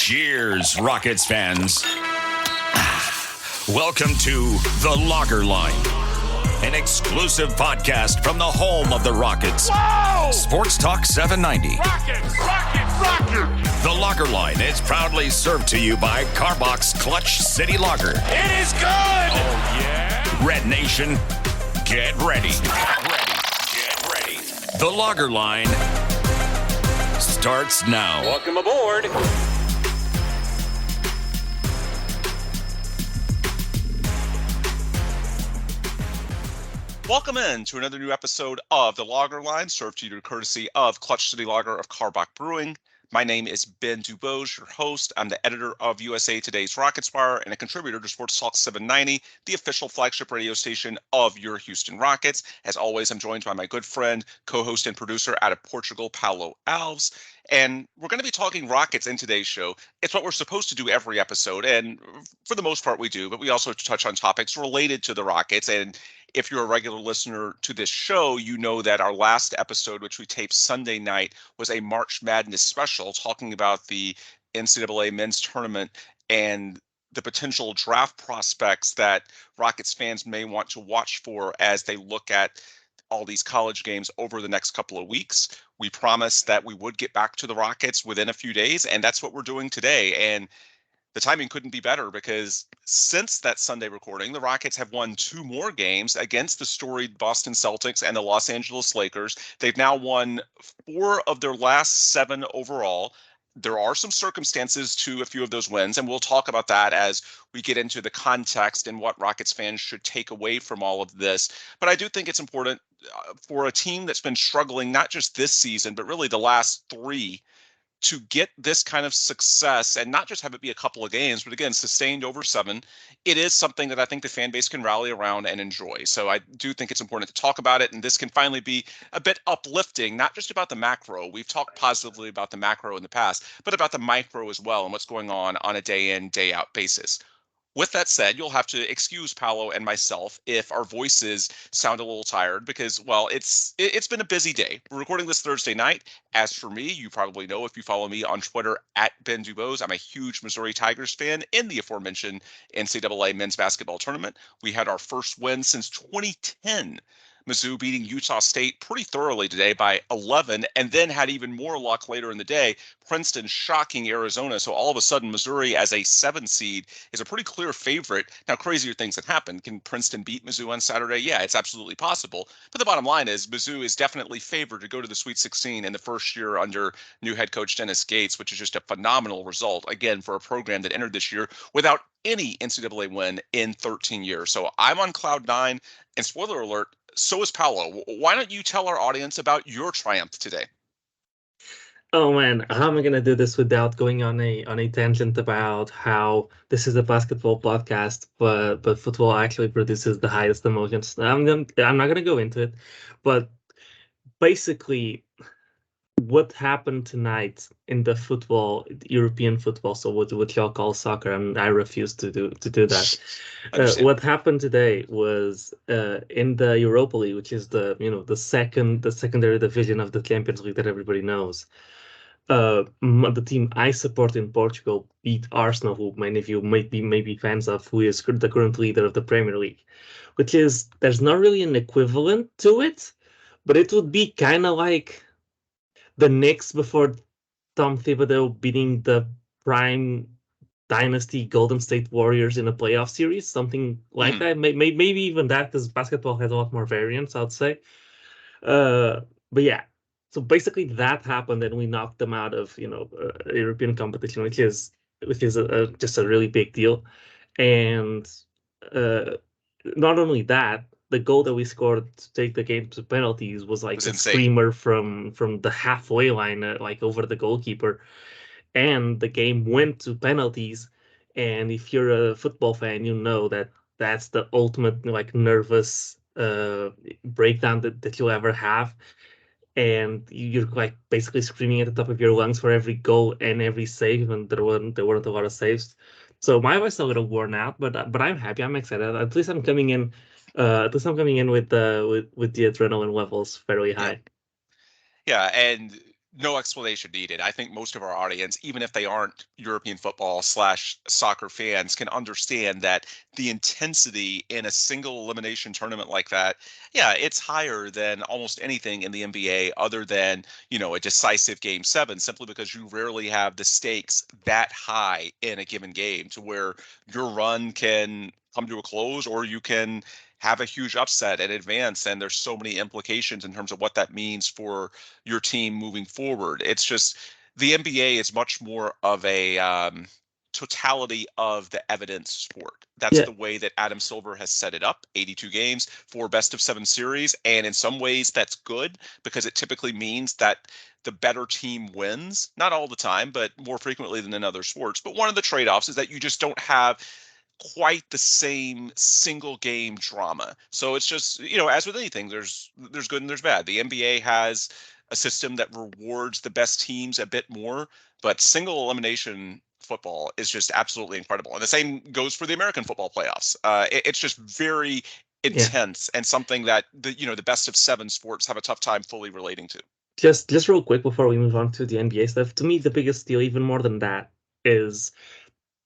Cheers, Rockets fans. Welcome to The Locker Line, an exclusive podcast from the home of the Rockets. Whoa! Sports Talk 790. Rockets! The Locker Line is proudly served to you by Carbox Clutch City Lager. It is good! Oh, yeah? Red Nation, get ready. Get ready. The Locker Line starts now. Welcome aboard. Welcome in to another new episode of The Lager Line, served to you courtesy of Clutch City Lager of Carbach Brewing. My name is Ben Dubose, your host. I'm the editor of USA Today's Rockets Wire and a contributor to Sports Talk 790, the official flagship radio station of your Houston Rockets. As always, I'm joined by my good friend, co-host and producer out of Portugal, Paulo Alves. And we're going to be talking Rockets in today's show. It's what we're supposed to do every episode, and for the most part we do, but we also touch on topics related to the Rockets. And if you're a regular listener to this show, you know that our last episode, which we taped Sunday night, was a March Madness special talking about the NCAA men's tournament and the potential draft prospects that Rockets fans may want to watch for as they look at all these college games over the next couple of weeks. We promised that we would get back to the Rockets within a few days, and that's what we're doing today. And the timing couldn't be better because since that Sunday recording, the Rockets have won two more games against the storied Boston Celtics and the Los Angeles Lakers. They've now won 4 of their last 7 overall. There are some circumstances to a few of those wins, and we'll talk about that as we get into the context and what Rockets fans should take away from all of this. But I do think it's important for a team that's been struggling not just this season, but really the last 3, to get this kind of success and not just have it be a couple of games, but again, sustained over 7. It is something that I think the fan base can rally around and enjoy. So I do think it's important to talk about it. And this can finally be a bit uplifting, not just about the macro. We've talked positively about the macro in the past, but about the micro as well and what's going on a day in, day out basis. With that said, you'll have to excuse Paolo and myself if our voices sound a little tired because, well, it's been a busy day. We're recording this Thursday night. As for me, you probably know if you follow me on Twitter at Ben Dubose, I'm a huge Missouri Tigers fan in the aforementioned NCAA men's basketball tournament. We had our first win since 2010. Mizzou beating Utah State pretty thoroughly today by 11, and then had even more luck later in the day. Princeton shocking Arizona. So all of a sudden, Missouri as a 7 seed is a pretty clear favorite. Now, crazier things have happened. Can Princeton beat Mizzou on Saturday? Yeah, it's absolutely possible. But the bottom line is Mizzou is definitely favored to go to the Sweet 16 in the first year under new head coach Dennis Gates, which is just a phenomenal result, again, for a program that entered this year without any NCAA win in 13 years. So I'm on cloud 9, and spoiler alert, so is Paolo. Why don't you tell our audience about your triumph today? Oh man, how am I gonna do this without going on a tangent about how this is a basketball podcast, but football actually produces the highest emotions? I'm not gonna go into it, but basically, what happened tonight in the football, European football, so what y'all call soccer, and I refuse to do that. What happened today was in the Europa League, which is the secondary division of the Champions League that everybody knows. The team I support in Portugal beat Arsenal, who many of you might be fans of, who is the current leader of the Premier League, which is, there's not really an equivalent to it, but it would be kind of like the Knicks before Tom Thibodeau beating the prime dynasty Golden State Warriors in a playoff series, something like that. Maybe even that, because basketball has a lot more variance, I'd say. But yeah, so basically that happened, and we knocked them out of European competition, which is just a really big deal. And not only that, the goal that we scored to take the game to penalties was like a screamer from the halfway line, like over the goalkeeper. And the game went to penalties. And if you're a football fan, you know that that's the ultimate like nervous breakdown that you'll ever have. And you're like basically screaming at the top of your lungs for every goal and every save, and there weren't a lot of saves. So my voice is a little worn out, but I'm happy. I'm excited. At least I'm coming in. With the adrenaline levels fairly high. Yeah, and No explanation needed. I think most of our audience, even if they aren't European football / soccer fans, can understand that the intensity in a single elimination tournament like that, yeah, it's higher than almost anything in the NBA other than, a decisive game 7, simply because you rarely have the stakes that high in a given game to where your run can come to a close or you can have a huge upset and advance. And there's so many implications in terms of what that means for your team moving forward. It's just the NBA is much more of a totality of the evidence sport. That's Yeah, the way that Adam Silver has set it up, 82 games for best of 7 series. And in some ways that's good because it typically means that the better team wins, not all the time, but more frequently than in other sports. But one of the trade-offs is that you just don't have quite the same single game drama. So it's just, as with anything, there's good and there's bad. The NBA has a system that rewards the best teams a bit more, but single elimination football is just absolutely incredible. And the same goes for the American football playoffs. It's just very yeah. intense and something that the best of 7 sports have a tough time fully relating to. Just real quick before we move on to the NBA stuff, to me the biggest deal, even more than that, is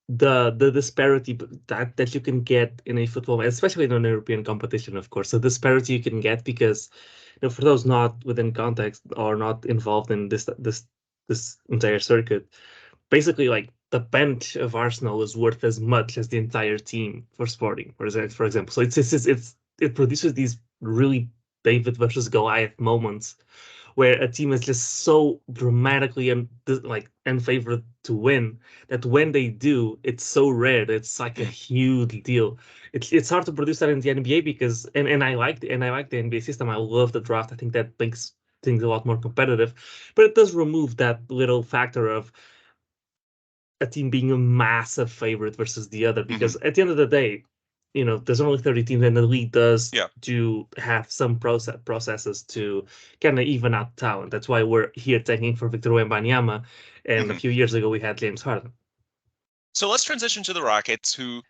the disparity that you can get in a football, especially in an European competition, of course. The disparity you can get because, for those not within context or not involved in this entire circuit, basically like the bench of Arsenal is worth as much as the entire team for Sporting, for example. So it produces these really David versus Goliath moments where a team is just so dramatically unfavored to win that when they do, it's so rare. It's like a huge deal. It's hard to produce that in the NBA because and I like the NBA system. I love the draft. I think that makes things a lot more competitive, but it does remove that little factor of a team being a massive favorite versus the other Hmm. because at the end of the day, there's only 30 teams and the league does Yeah. do have some processes to kind of even out talent. That's why we're here taking for Victor Wembanyama, and a Hmm. few years ago we had James Harden. So let's transition to the Rockets, who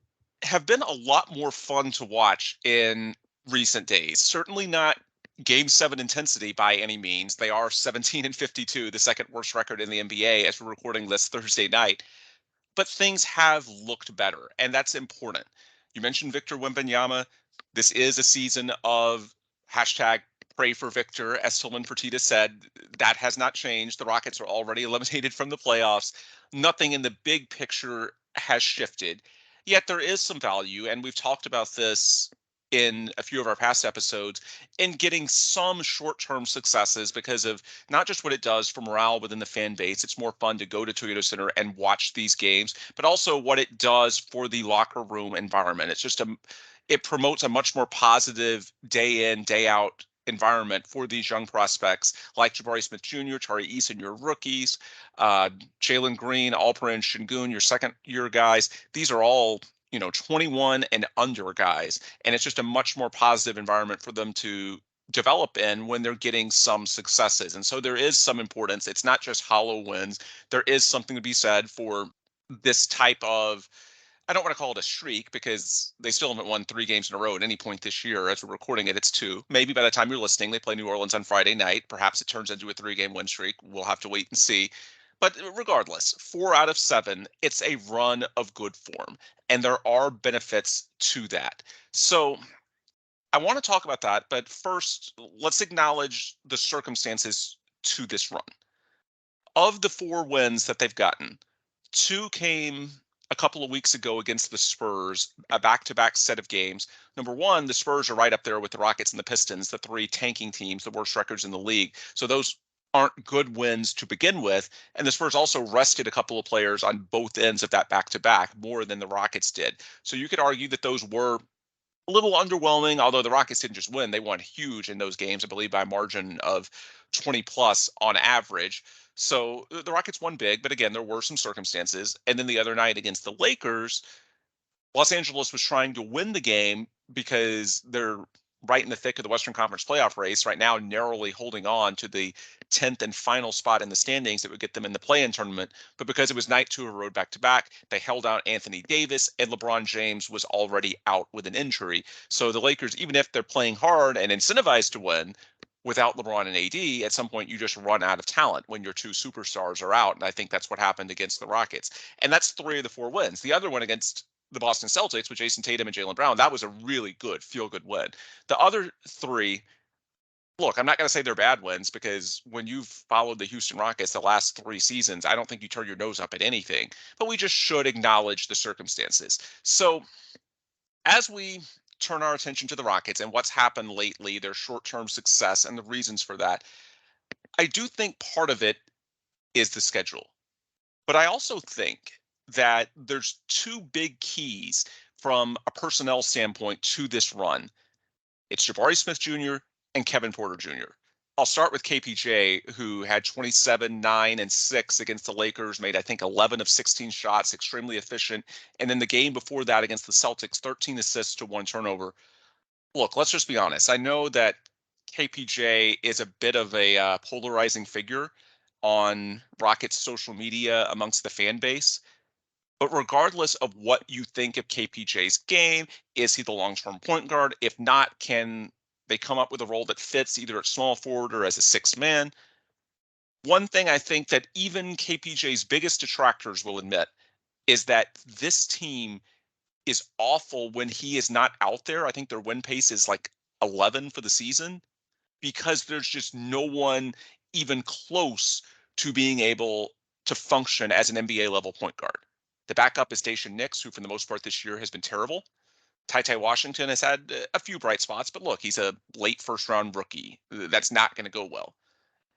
have been a lot more fun to watch in recent days. Certainly not game 7 intensity by any means. They are 17-52, the second worst record in the NBA as we're recording this Thursday night. But things have looked better, and that's important. You mentioned Victor Wembanyama. This is a season of hashtag pray for Victor, as Tillman Fertitta said. That has not changed. The Rockets are already eliminated from the playoffs. Nothing in the big picture has shifted. Yet there is some value, and we've talked about this in a few of our past episodes, in getting some short-term successes because of not just what it does for morale within the fan base. It's more fun to go to Toyota Center and watch these games, but also what it does for the locker room environment. It promotes a much more positive day in, day out environment for these young prospects like Jabari Smith Jr., Tari Eason, your rookies, Jalen Green, Alperen Şengün, your second year guys. These are all 21 and under guys. And it's just a much more positive environment for them to develop in when they're getting some successes. And so there is some importance. It's not just hollow wins. There is something to be said for this type of, I don't want to call it a streak because they still haven't won 3 games in a row at any point this year. As we're recording it, it's 2. Maybe by the time you're listening, they play New Orleans on Friday night. Perhaps it turns into a 3-game win streak. We'll have to wait and see. But regardless, 4 out of 7, it's a run of good form. And there are benefits to that. So I want to talk about that. But first, let's acknowledge the circumstances to this run. Of the 4 wins that they've gotten, 2 came a couple of weeks ago against the Spurs, a back-to-back set of games. Number one, the Spurs are right up there with the Rockets and the Pistons, the 3 tanking teams, the worst records in the league. So those aren't good wins to begin with. And the Spurs also rested a couple of players on both ends of that back-to-back more than the Rockets did. So you could argue that those were a little underwhelming, although the Rockets didn't just win, they won huge in those games, I believe by a margin of 20 plus on average. So the Rockets won big, but again, there were some circumstances. And then the other night against the Lakers, Los Angeles was trying to win the game because they're right in the thick of the Western Conference playoff race right now, narrowly holding on to the 10th and final spot in the standings that would get them in the play-in tournament. But because it was night 2 of a road back-to-back, they held out Anthony Davis, and LeBron James was already out with an injury. So the Lakers, even if they're playing hard and incentivized to win, without LeBron and AD, at some point you just run out of talent when your two superstars are out. And I think that's what happened against the Rockets. And that's 3 of the 4 wins. The other one against the Boston Celtics with Jason Tatum and Jaylen Brown, that was a really good feel-good win. The other 3, look, I'm not going to say they're bad wins because when you've followed the Houston Rockets the last 3 seasons, I don't think you turn your nose up at anything. But we just should acknowledge the circumstances. So as we turn our attention to the Rockets and what's happened lately, their short-term success and the reasons for that, I do think part of it is the schedule. But I also think that there's 2 big keys from a personnel standpoint to this run. It's Jabari Smith Jr. and Kevin Porter Jr. I'll start with KPJ, who had 27, 9, and 6 against the Lakers, made, I think, 11 of 16 shots, extremely efficient. And then the game before that against the Celtics, 13 assists to 1 turnover. Look, let's just be honest. I know that KPJ is a bit of a polarizing figure on Rockets social media amongst the fan base. But regardless of what you think of KPJ's game, is he the long-term point guard? If not, can they come up with a role that fits either at small forward or as a 6th man? One thing I think that even KPJ's biggest detractors will admit is that this team is awful when he is not out there. I think their win pace is like 11 for the season because there's just no one even close to being able to function as an NBA level point guard. The backup is Daishen Nix, who for the most part this year has been terrible. Ty Washington has had a few bright spots, but look, he's a late first round rookie. That's not going to go well.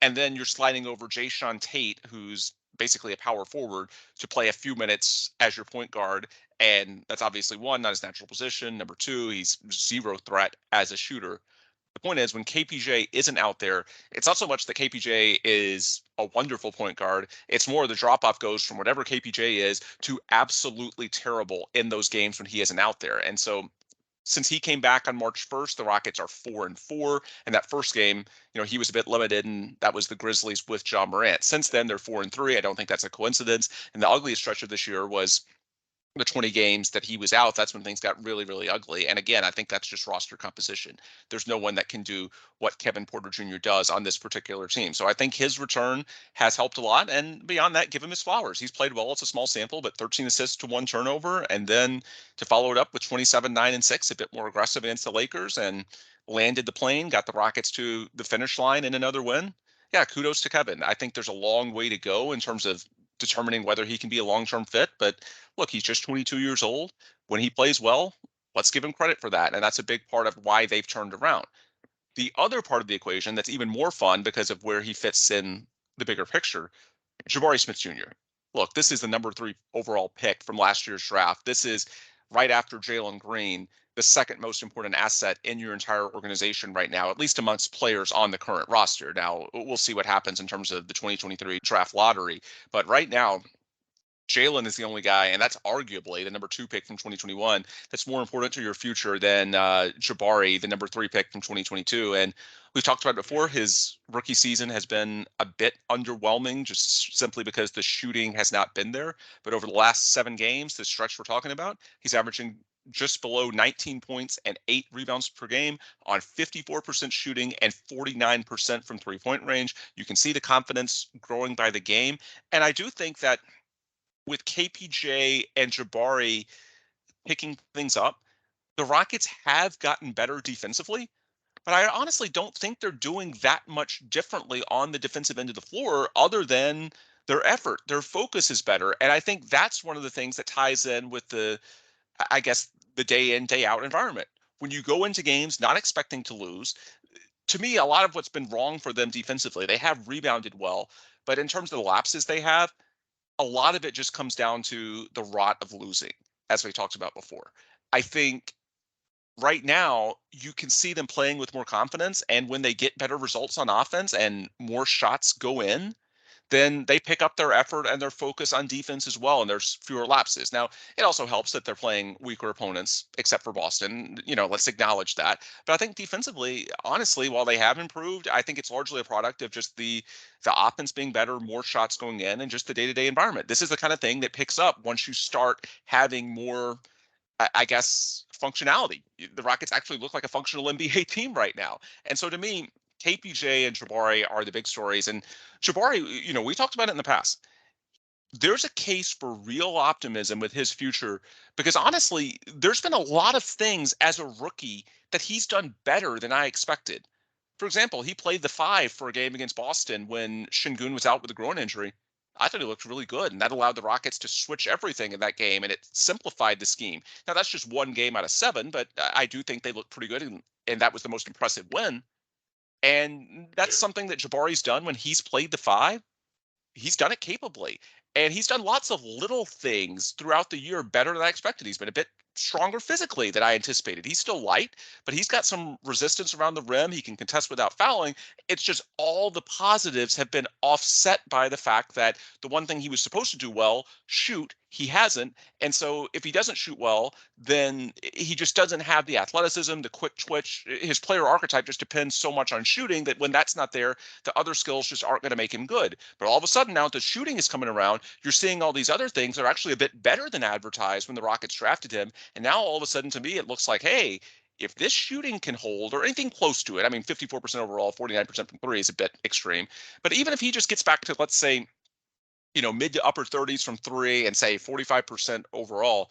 And then you're sliding over Jayshawn Tate, who's basically a power forward, to play a few minutes as your point guard. And that's obviously, 1, not his natural position. Number 2, he's 0 threat as a shooter. The point is, when KPJ isn't out there, it's not so much that KPJ is a wonderful point guard. It's more the drop off goes from whatever KPJ is to absolutely terrible in those games when he isn't out there. And so since he came back on March 1st, the Rockets are 4-4. And that first game, he was a bit limited, and that was the Grizzlies with Ja Morant. Since then, they're 4-3. I don't think that's a coincidence. And the ugliest stretch of this year was the 20 games that he was out. That's when things got really, really ugly. And again, I think that's just roster composition. There's no one that can do what Kevin Porter Jr. does on this particular team. So I think his return has helped a lot. And beyond that, give him his flowers. He's played well. It's a small sample, but 13 assists to 1 turnover. And then to follow it up with 27, 9, and 6, a bit more aggressive against the Lakers, and landed the plane, got the Rockets to the finish line in another win. Yeah, kudos to Kevin. I think there's a long way to go in terms of determining whether he can be a long-term fit. But look, he's just 22 years old. When he plays well, let's give him credit for that. And that's a big part of why they've turned around. The other part of the equation that's even more fun because of where he fits in the bigger picture, Jabari Smith Jr. Look, this is the number 3 overall pick from last year's draft. This is right after Jalen Green, the second most important asset in your entire organization right now, at least amongst players on the current roster. Now, we'll see what happens in terms of the 2023 draft lottery. But right now, Jalen is the only guy, and that's arguably the number 2 pick from 2021, that's more important to your future than Jabari, the number 3 pick from 2022. And we've talked about it before. His rookie season has been a bit underwhelming, just simply because the shooting has not been there. But over the last 7 games, the stretch we're talking about, he's averaging just below 19 points and 8 rebounds per game on 54% shooting and 49% from 3-point range. You can see the confidence growing by the game. And I do think that with KPJ and Jabari picking things up, the Rockets have gotten better defensively, but I honestly don't think they're doing that much differently on the defensive end of the floor other than their effort. Their focus is better. And I think that's one of the things that ties in with the day in, day out environment. When you go into games not expecting to lose, to me, a lot of what's been wrong for them defensively, they have rebounded well, but in terms of the lapses they have, a lot of it just comes down to the rot of losing, as we talked about before. I think right now you can see them playing with more confidence, and when they get better results on offense and more shots go in, then they pick up their effort and their focus on defense as well, and there's fewer lapses. Now, it also helps that they're playing weaker opponents, except for Boston. Let's acknowledge that. But I think defensively, honestly, while they have improved, I think it's largely a product of just the offense being better, more shots going in, and just the day-to-day environment. This is the kind of thing that picks up once you start having more, functionality. The Rockets actually look like a functional NBA team right now. And so to me, KPJ and Jabari are the big stories. And Jabari, we talked about it in the past. There's a case for real optimism with his future because honestly, there's been a lot of things as a rookie that he's done better than I expected. For example, he played the 5 for a game against Boston when Şengün was out with a groin injury. I thought he looked really good, and that allowed the Rockets to switch everything in that game, and it simplified the scheme. Now, that's just one game out of 7, but I do think they looked pretty good, and that was the most impressive win. And that's something that Jabari's done when he's played the 5. He's done it capably. And he's done lots of little things throughout the year better than I expected. He's been a bit stronger physically than I anticipated. He's still light, but he's got some resistance around the rim. He can contest without fouling. It's just all the positives have been offset by the fact that the one thing he was supposed to do well, shoot, he hasn't. And so if he doesn't shoot well, then he just doesn't have the athleticism, the quick twitch. His player archetype just depends so much on shooting that when that's not there, the other skills just aren't going to make him good. But all of a sudden now the shooting is coming around, you're seeing all these other things that are actually a bit better than advertised when the Rockets drafted him. And now all of a sudden to me, it looks like, hey, if this shooting can hold or anything close to it, I mean, 54% overall, 49% from 3 is a bit extreme. But even if he just gets back to, let's say, mid to upper 30s from 3 and say 45% overall,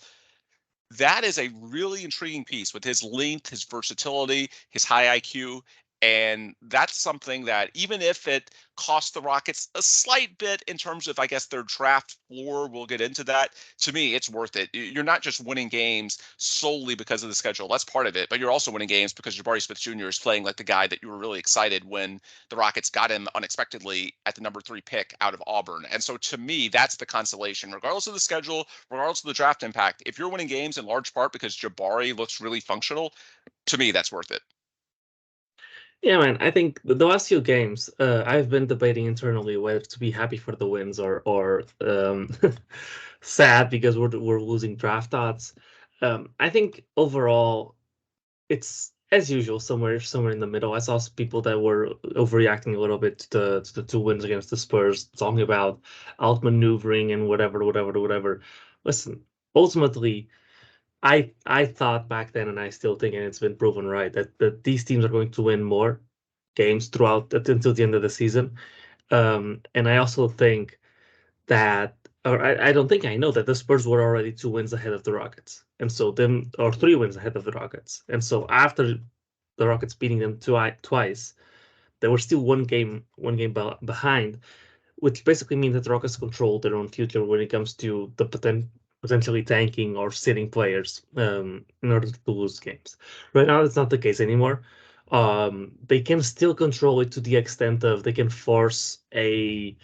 that is a really intriguing piece with his length, his versatility, his high IQ. And that's something that even if it costs the Rockets a slight bit in terms of, I guess, their draft floor, we'll get into that. To me, it's worth it. You're not just winning games solely because of the schedule. That's part of it. But you're also winning games because Jabari Smith Jr. is playing like the guy that you were really excited when the Rockets got him unexpectedly at the number 3 pick out of Auburn. And so to me, that's the consolation, regardless of the schedule, regardless of the draft impact. If you're winning games in large part because Jabari looks really functional, to me, that's worth it. Yeah, man. I think the last few games, I've been debating internally whether to be happy for the wins or sad because we're losing draft odds. I think overall, it's as usual somewhere in the middle. I saw some people that were overreacting a little bit to the 2 wins against the Spurs, talking about outmaneuvering and whatever. Listen, ultimately, I thought back then, and I still think, and it's been proven right, that these teams are going to win more games throughout until the end of the season. And I also think that, or I don't think I know that the Spurs were already 2 wins ahead of the Rockets, and so them or 3 wins ahead of the Rockets, and so after the Rockets beating them twice, they were still one game behind, which basically means that the Rockets control their own future when it comes to the potentially tanking or sitting players in order to lose games. Right now, that's not the case anymore. They can still control it to the extent of they can force a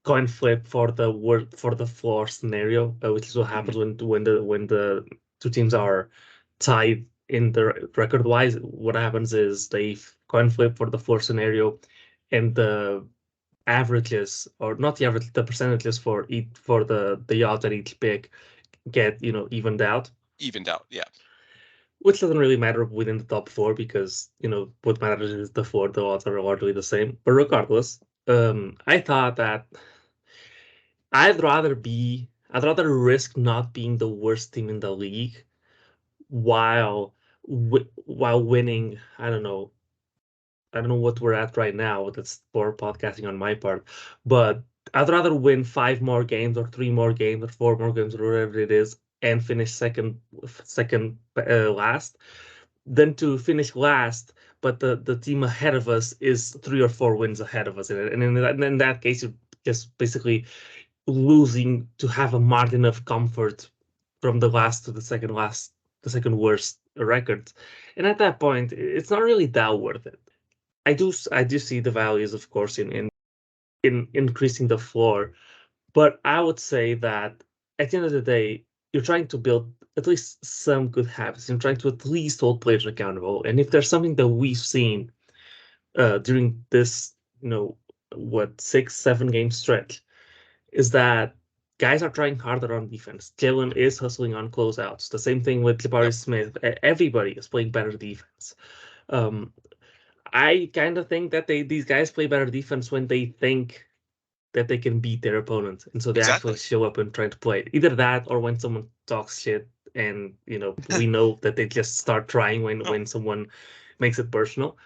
coin flip for the floor scenario, which is what happens when the 2 teams are tied in the record wise. What happens is they coin flip for the floor scenario, and the averages, or not the average, the percentages for the odds at each pick get evened out. Yeah. Which doesn't really matter within the top 4 because what matters is the odds are largely the same. But regardless, I thought that I'd rather risk not being the worst team in the league while winning. I don't know what we're at right now. That's poor podcasting on my part, but I'd rather win 5 more games or 3 more games or 4 more games or whatever it is and finish second last than to finish last, but the team ahead of us is 3 or 4 wins ahead of us. And in that case, you're just basically losing to have a margin of comfort from the last to the second worst record. And at that point, it's not really that worth it. I do see the values, of course, in increasing the floor, but I would say that at the end of the day, you're trying to build at least some good habits. You're trying to at least hold players accountable. And if there's something that we've seen during this, 6-7 game stretch, is that guys are trying harder on defense. Jalen is hustling on closeouts. The same thing with Jabari Smith. Everybody is playing better defense. I kind of think that these guys play better defense when they think that they can beat their opponent, and so they actually show up and try to play. Either that, or when someone talks shit, and we know that they just start trying when someone makes it personal.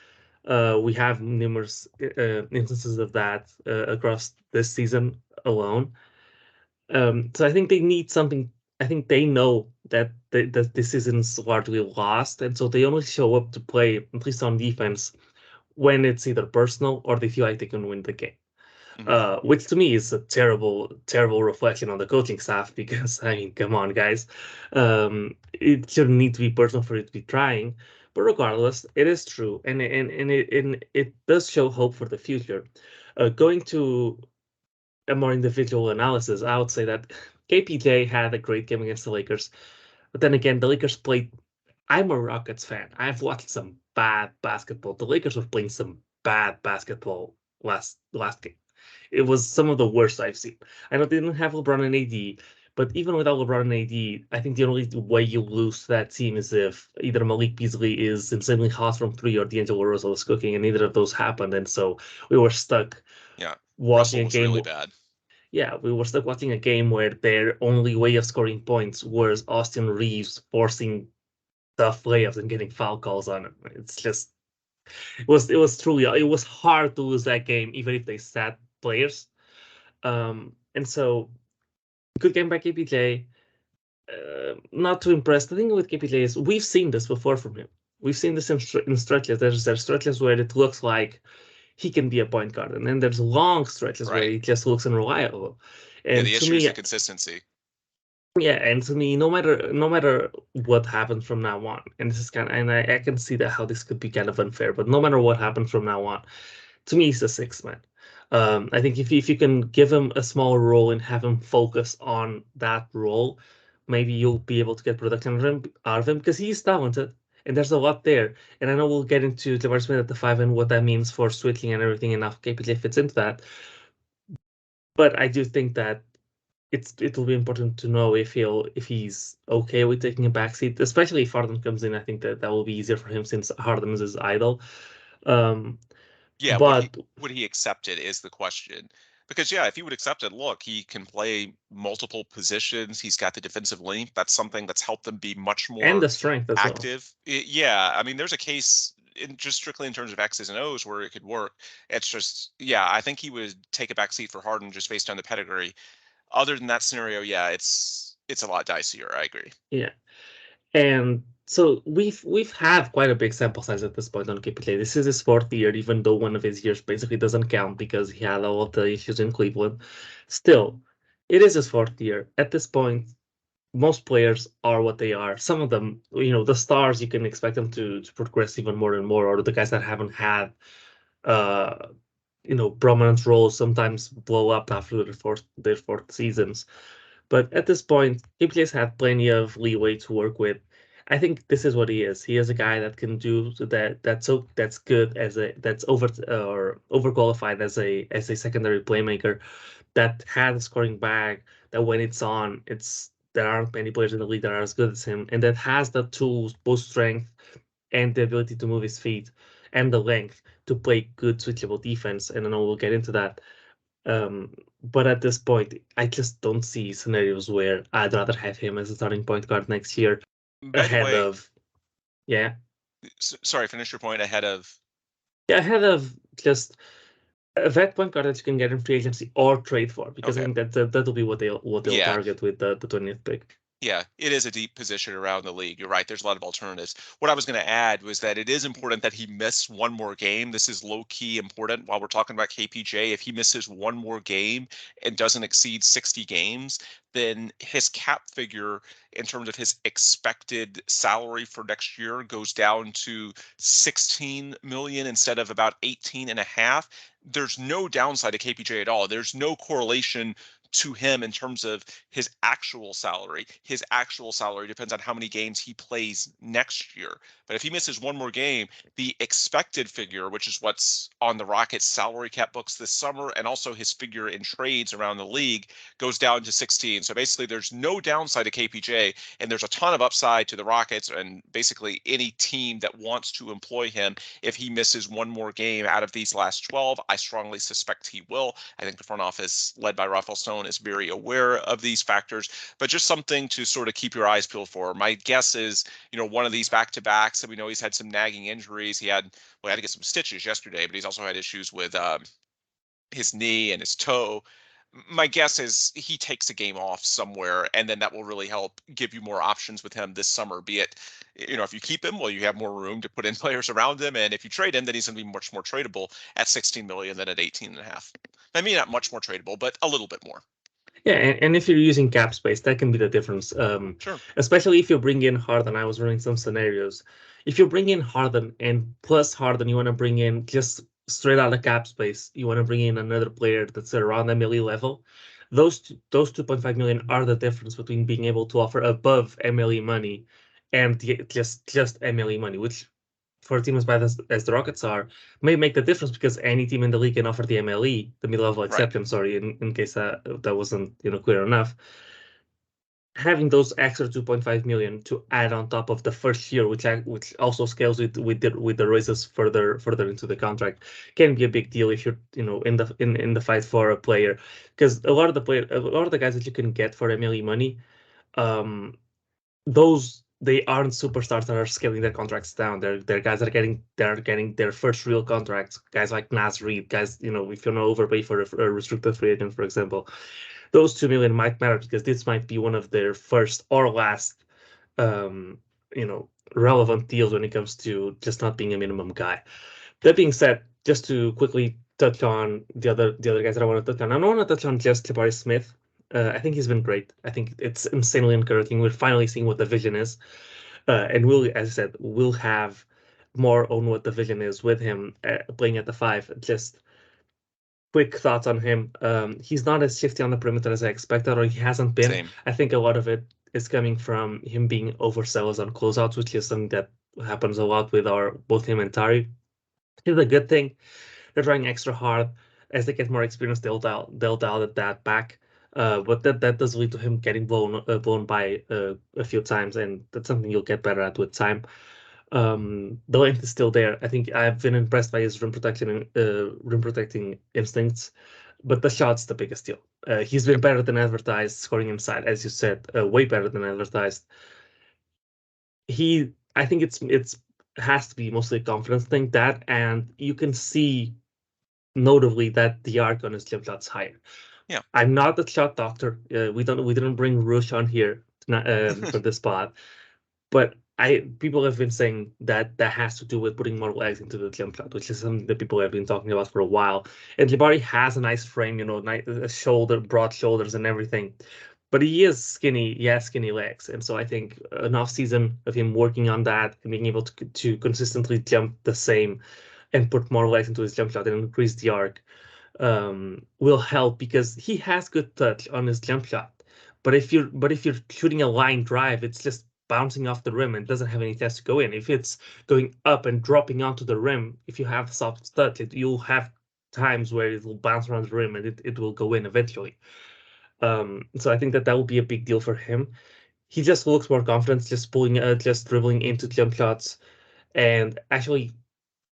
We have numerous instances of that across this season alone. So I think they need something. I think they know that that this season's largely lost, and so they only show up to play, at least on defense, when it's either personal or they feel like they can win the game. Mhm. Which to me is a terrible, terrible reflection on the coaching staff because I mean, come on, guys, it shouldn't need to be personal for it to be trying. But regardless, it is true, and it does show hope for the future. Going to a more individual analysis, I would say that KPJ had a great game against the Lakers, but then again, the Lakers played. I'm a Rockets fan. I've watched some bad basketball. The Lakers were playing some bad basketball last game. It was some of the worst I've seen. I know they didn't have LeBron and AD, but even without LeBron and AD, I think the only way you lose that team is if either Malik Beasley is insanely hot from three or D'Angelo Russell is cooking, and neither of those happened. And so we were stuck Yeah, watching Russell a was game. really bad. Yeah, we were stuck watching a game where their only way of scoring points was Austin Reeves forcing tough layups and getting foul calls on him. It's just it was truly it was hard to lose that game even if they sat players. And so good game by KPJ. Not too impressed. The thing with KPJ is we've seen this before from him. We've seen this in stretches. There's stretches where it looks like he can be a point guard, and then there's long stretches where Right. he just looks unreliable. Yeah, And the to issue is me, the consistency. yeah, and to me, no matter what happens from now on, and this is kind of, and I can see that how this could be kind of unfair, but no matter what happens from now on, to me, he's a six man. I think if you can give him a small role and have him focus on that role, maybe you'll be able to get production out of him because he's talented and there's a lot there. And I know we'll get into Jabari Smith at the five and what that means for switching and everything, and how KPJ fits into that. But I do think that it'll be important to know if he's okay with taking a backseat, especially if Harden comes in. I think that will be easier for him since Harden is his idol. Um, Yeah, but would he accept it is the question. Because yeah, if he would accept it, look, he can play multiple positions. He's got the defensive length. That's something that's helped them be much and more the strength as well. active. Yeah, I mean, there's a case in just strictly in terms of X's and O's where it could work. It's just, yeah, I think he would take a back seat for Harden just based on the pedigree. Other than that scenario, yeah, it's a lot dicier. I agree. Yeah. And so we've had quite a big sample size at this point on KPJ. This is his fourth year, even though one of his years basically doesn't count because he had all of the issues in Cleveland. Still, it is his fourth year. At this point, most players are what they are. Some of them, the stars, you can expect them to progress even more and more, or the guys that haven't had uh prominent roles sometimes blow up after their fourth seasons. But at this point, KPJ's had plenty of leeway to work with. I think this is what he is. He is a guy that can do that. That's good as that's overqualified as a secondary playmaker that has a scoring bag. That when it's on, there aren't many players in the league that are as good as him, and that has the tools, both strength and the ability to move his feet and the length to play good switchable defense. And I know we'll get into that. But at this point, I just don't see scenarios where I'd rather have him as a starting point guard next year By the ahead way, of, yeah, sorry, finish your point ahead of. yeah, ahead of just a vet point guard that you can get in free agency or trade for, because I Okay. think that'll be what they'll Yeah, target with the 20th pick. yeah, it is a deep position around the league. You're right. There's a lot of alternatives. What I was going to add was that it is important that he miss one more game. This is low key important while we're talking about KPJ. If he misses one more game and doesn't exceed 60 games, then his cap figure in terms of his expected salary for next year goes down to 16 million instead of about 18 and a half. There's no downside to KPJ at all. There's no correlation to him in terms of his actual salary. His actual salary depends on how many games he plays next year. But if he misses one more game, the expected figure, which is what's on the Rockets salary cap books this summer, and also his figure in trades around the league, goes down to 16. So basically, there's no downside to KPJ, and there's a ton of upside to the Rockets and basically any team that wants to employ him if he misses one more game out of these last 12. I strongly suspect he will. I think the front office, led by Rafael Stone, zone is very aware of these factors, but just something to sort of keep your eyes peeled for. My guess is, one of these back-to-backs, and we know he's had some nagging injuries. He had to get some stitches yesterday, but he's also had issues with his knee and his toe. My guess is he takes a game off somewhere, and then that will really help give you more options with him this summer. Be it, if you keep him, well, you have more room to put in players around him, and if you trade him, then he's going to be much more tradable at 16 million than at 18.5. I mean, not much more tradable, but a little bit more. Yeah, and if you're using cap space, that can be the difference. Sure. Especially if you bring in Harden. I was running some scenarios. If you bring in Harden and plus Harden, you want to bring in just straight out of cap space. You want to bring in another player that's around MLE level. Those 2.5 million are the difference between being able to offer above MLE money and just MLE money, which for a team as bad as the Rockets are, may make the difference because any team in the league can offer the MLE, the mid-level exception. Right. Sorry, in case that wasn't clear enough. Having those extra 2.5 million to add on top of the first year, which also scales with the raises further into the contract, can be a big deal if you're in the fight for a player, because a lot of the guys that you can get for MLE money, they aren't superstars that are scaling their contracts down. They're guys that are getting their first real contracts. Guys like Naz Reid, guys, if you overpay for a restricted free agent, for example, those 2 million might matter because this might be one of their first or last, relevant deals when it comes to just not being a minimum guy. That being said, just to quickly touch on the other guys that I want to touch on. I don't want to touch on just Jabari Smith. I think he's been great. I think it's insanely encouraging. We're finally seeing what the vision is. And as I said, we'll have more on what the vision is with him playing at the 5. Just quick thoughts on him. He's not as shifty on the perimeter as I expected, or he hasn't been. Same. I think a lot of it is coming from him being overzealous on closeouts, which is something that happens a lot with both him and Tari. It's a good thing. They're trying extra hard. As they get more experience, they'll dial that back. But that does lead to him getting blown by a few times, and that's something you'll get better at with time. The length is still there. I think I've been impressed by his rim protecting instincts, but the shot's the biggest deal. He's been better than advertised, scoring inside, as you said, way better than advertised. I think it's has to be mostly a confidence thing, and you can see notably that the arc on his jump shot's higher. Yeah, I'm not the shot doctor. We didn't bring Rush on here for this spot, but people have been saying that has to do with putting more legs into the jump shot, which is something that people have been talking about for a while. And Jabari has a nice frame, broad shoulders and everything, but he is skinny. He has skinny legs, and so I think an off season of him working on that and being able to consistently jump the same and put more legs into his jump shot and increase the arc will help, because he has good touch on his jump shot. But if you're shooting a line drive, it's just bouncing off the rim and doesn't have any chance to go in. If it's going up and dropping onto the rim, if you have soft touch, you'll have times where it will bounce around the rim and it will go in eventually. So I think that will be a big deal for him. He just looks more confident, just dribbling into jump shots, and actually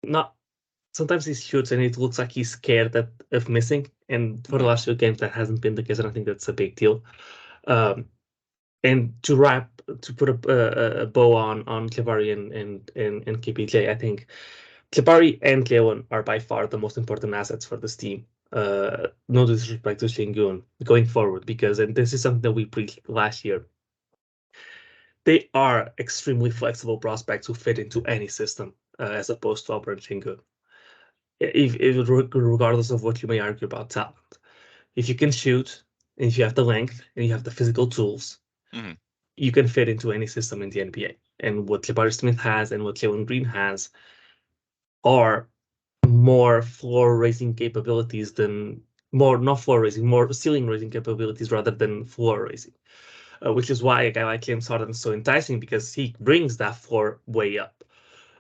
not. Sometimes he shoots and it looks like he's scared of missing. And for the last few games, that hasn't been the case, and I think that's a big deal. And to put a bow on Jabari and KPJ, I think Jabari and Jalen are by far the most important assets for this team. No disrespect to Şengün going forward, and this is something that we preached last year. They are extremely flexible prospects who fit into any system, as opposed to Albert and Şengün. Regardless of what you may argue about talent, if you can shoot, and if you have the length and you have the physical tools, you can fit into any system in the NBA. And what Jabari Smith has and what Jalen Green has are more floor-raising capabilities more ceiling-raising capabilities rather than floor-raising. Which is why a guy like James Harden is so enticing, because he brings that floor way up.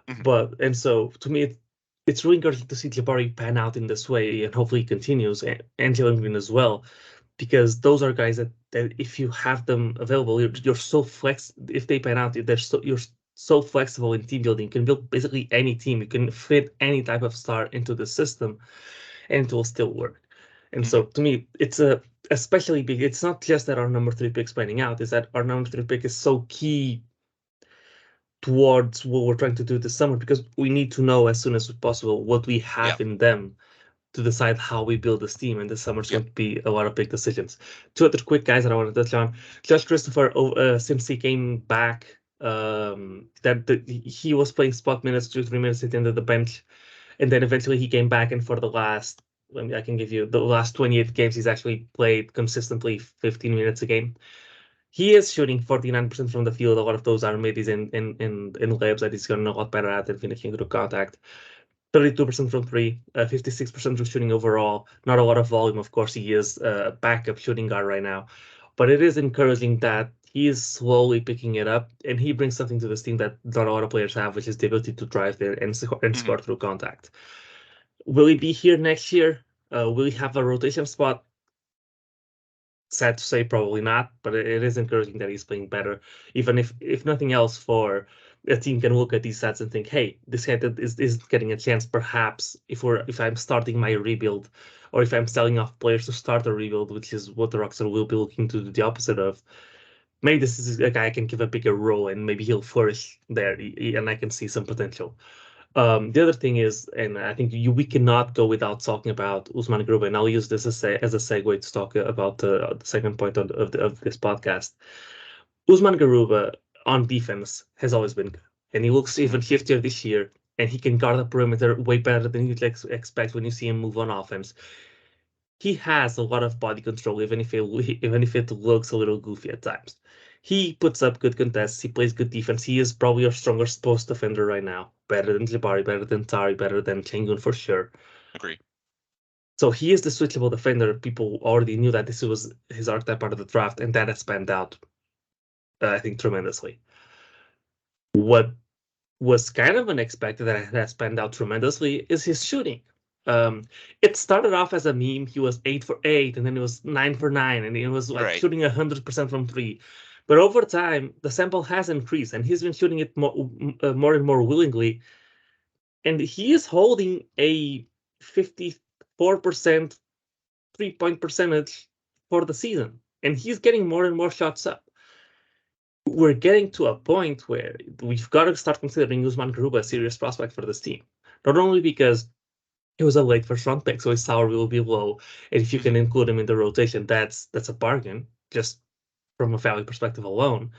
And so to me, it's really encouraging to see Jabari pan out in this way, and hopefully he continues, and Jalen Green as well, because those are guys that if you have them available, you're so if they pan out, you're so flexible in team building. You can build basically any team. You can fit any type of star into the system, and it will still work. And so to me, it's especially big. It's not just that our number 3 pick's panning out, it's that our number 3 pick is so key towards what we're trying to do this summer, because we need to know as soon as possible what we have in them to decide how we build this team. And this summer's going to be a lot of big decisions. Two other quick guys that I want to touch on. Josh Christopher, since he came back, he was playing spot minutes, 2-3 minutes at the end of the bench. And then eventually he came back, and for the last, I can give you the last 28 games, he's actually played consistently 15 minutes a game. He is shooting 49% from the field. A lot of those are middies in layups that he's gotten a lot better at and finishing through contact. 32% from three, 56% from shooting overall. Not a lot of volume, of course. He is a backup shooting guard right now, but it is encouraging that he is slowly picking it up, and he brings something to this team that not a lot of players have, which is the ability to drive there and score through contact. Will he be here next year? Will he have a rotation spot? Sad to say, probably not, but it is encouraging that he's playing better, even if nothing else, for a team can look at these stats and think, hey, this guy is getting a chance. Perhaps if I'm starting my rebuild, or if I'm selling off players to start a rebuild, which is what the Rockets will be looking to do the opposite of, maybe this is a guy I can give a bigger role, and maybe he'll flourish there, and I can see some potential. The other thing is, and I think we cannot go without talking about Usman Garuba, and I'll use this as a segue to talk about the second point of this podcast. Usman Garuba on defense has always been good, and he looks even shiftier this year, and he can guard the perimeter way better than you'd expect when you see him move on offense. He has a lot of body control, even if it looks a little goofy at times. He puts up good contests. He plays good defense. He is probably our strongest post defender right now. Better than Jabari, better than Tari, better than Chengun for sure. Agree. So he is the switchable defender. People already knew that this was his archetype part of the draft, and that has panned out, I think, tremendously. What was kind of unexpected that has panned out tremendously is his shooting. It started off as a meme. He was 8 for 8, and then it was 9 for 9, and it was like shooting 100% from three. But over time, the sample has increased, and he's been shooting it more and more willingly. And he is holding a 54% 3-point percentage for the season, and he's getting more and more shots up. We're getting to a point where we've got to start considering Usman Garuba a serious prospect for this team. Not only because it was a late first round pick, so his salary will be low, and if you can include him in the rotation, that's a bargain, just from a value perspective alone.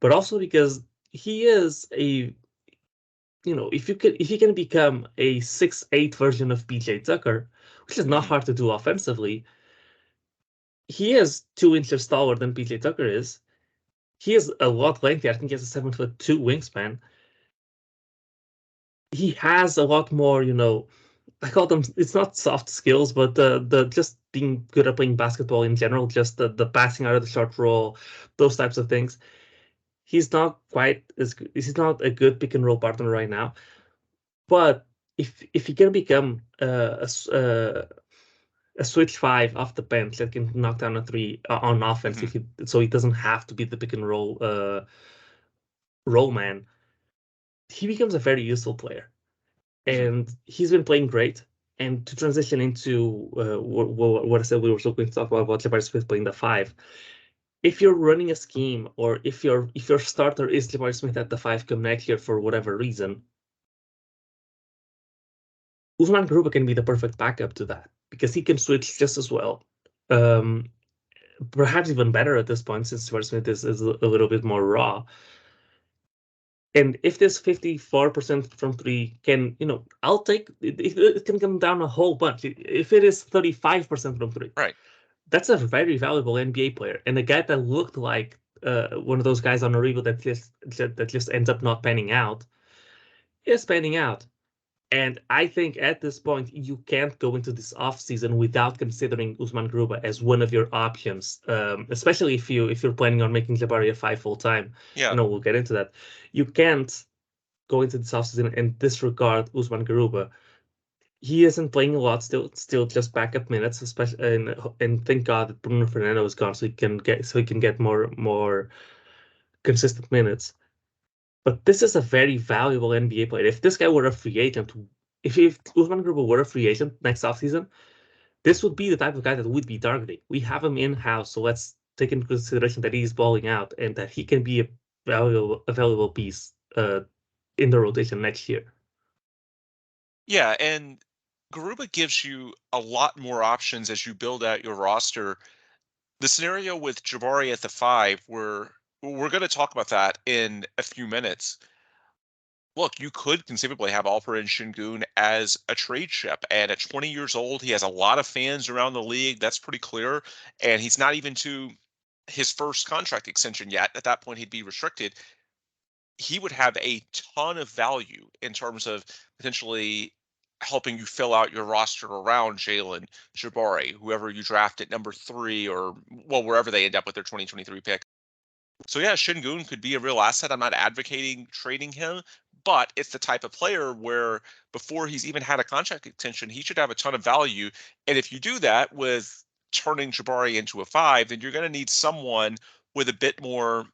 But also because he is if you can become a 6'8" version of PJ Tucker, which is not hard to do offensively. He is 2 inches taller than PJ Tucker is. He is a lot lengthier. I think he has a 7'2" wingspan. He has a lot more, I call them, it's not soft skills, but the just being good at playing basketball in general, just the passing out of the short roll, those types of things. He's not he's not a good pick and roll partner right now. But if he can become a switch 5 off the bench that can knock down a 3 on offense, so he doesn't have to be the pick and roll man, he becomes a very useful player. And he's been playing great. And to transition into what I said, we were so going to talk about Jabari Smith playing the 5. If you're running a scheme, or if your starter is Jabari Smith at the 5 come next year for whatever reason, Usman Garuba can be the perfect backup to that, because he can switch just as well. Perhaps even better at this point, since Jabari Smith is a little bit more raw. And if this 54% from 3 can, I'll take it can come down a whole bunch. If it is 35% from 3, that's a very valuable NBA player, and a guy that looked like one of those guys on a rebuild that just ends up not panning out is panning out. And I think at this point, you can't go into this offseason without considering Usman Garuba as one of your options, especially if you're planning on making Jabari a 5 full-time. Yeah. We'll get into that. You can't go into this offseason and disregard Usman Garuba. He isn't playing a lot still just backup minutes, especially, and thank God that Bruno Fernando is gone, so he can get more consistent minutes. But this is a very valuable NBA player. If this guy were a free agent, if Usman Garuba were a free agent next offseason, this would be the type of guy that would be targeting. We have him in-house, so let's take into consideration that he's balling out and that he can be a valuable piece in the rotation next year. Yeah, and Garuba gives you a lot more options as you build out your roster. The scenario with Jabari at the 5, where we're going to talk about that in a few minutes. Look, you could conceivably have Alperen Şengün as a trade chip. And at 20 years old, he has a lot of fans around the league. That's pretty clear. And he's not even to his first contract extension yet. At that point, he'd be restricted. He would have a ton of value in terms of potentially helping you fill out your roster around Jalen, Jabari, whoever you draft at number 3, or well, wherever they end up with their 2023 pick. So yeah, Şengün could be a real asset. I'm not advocating trading him, but it's the type of player where before he's even had a contract extension, he should have a ton of value. And if you do that with turning Jabari into a 5, then you're going to need someone with a bit more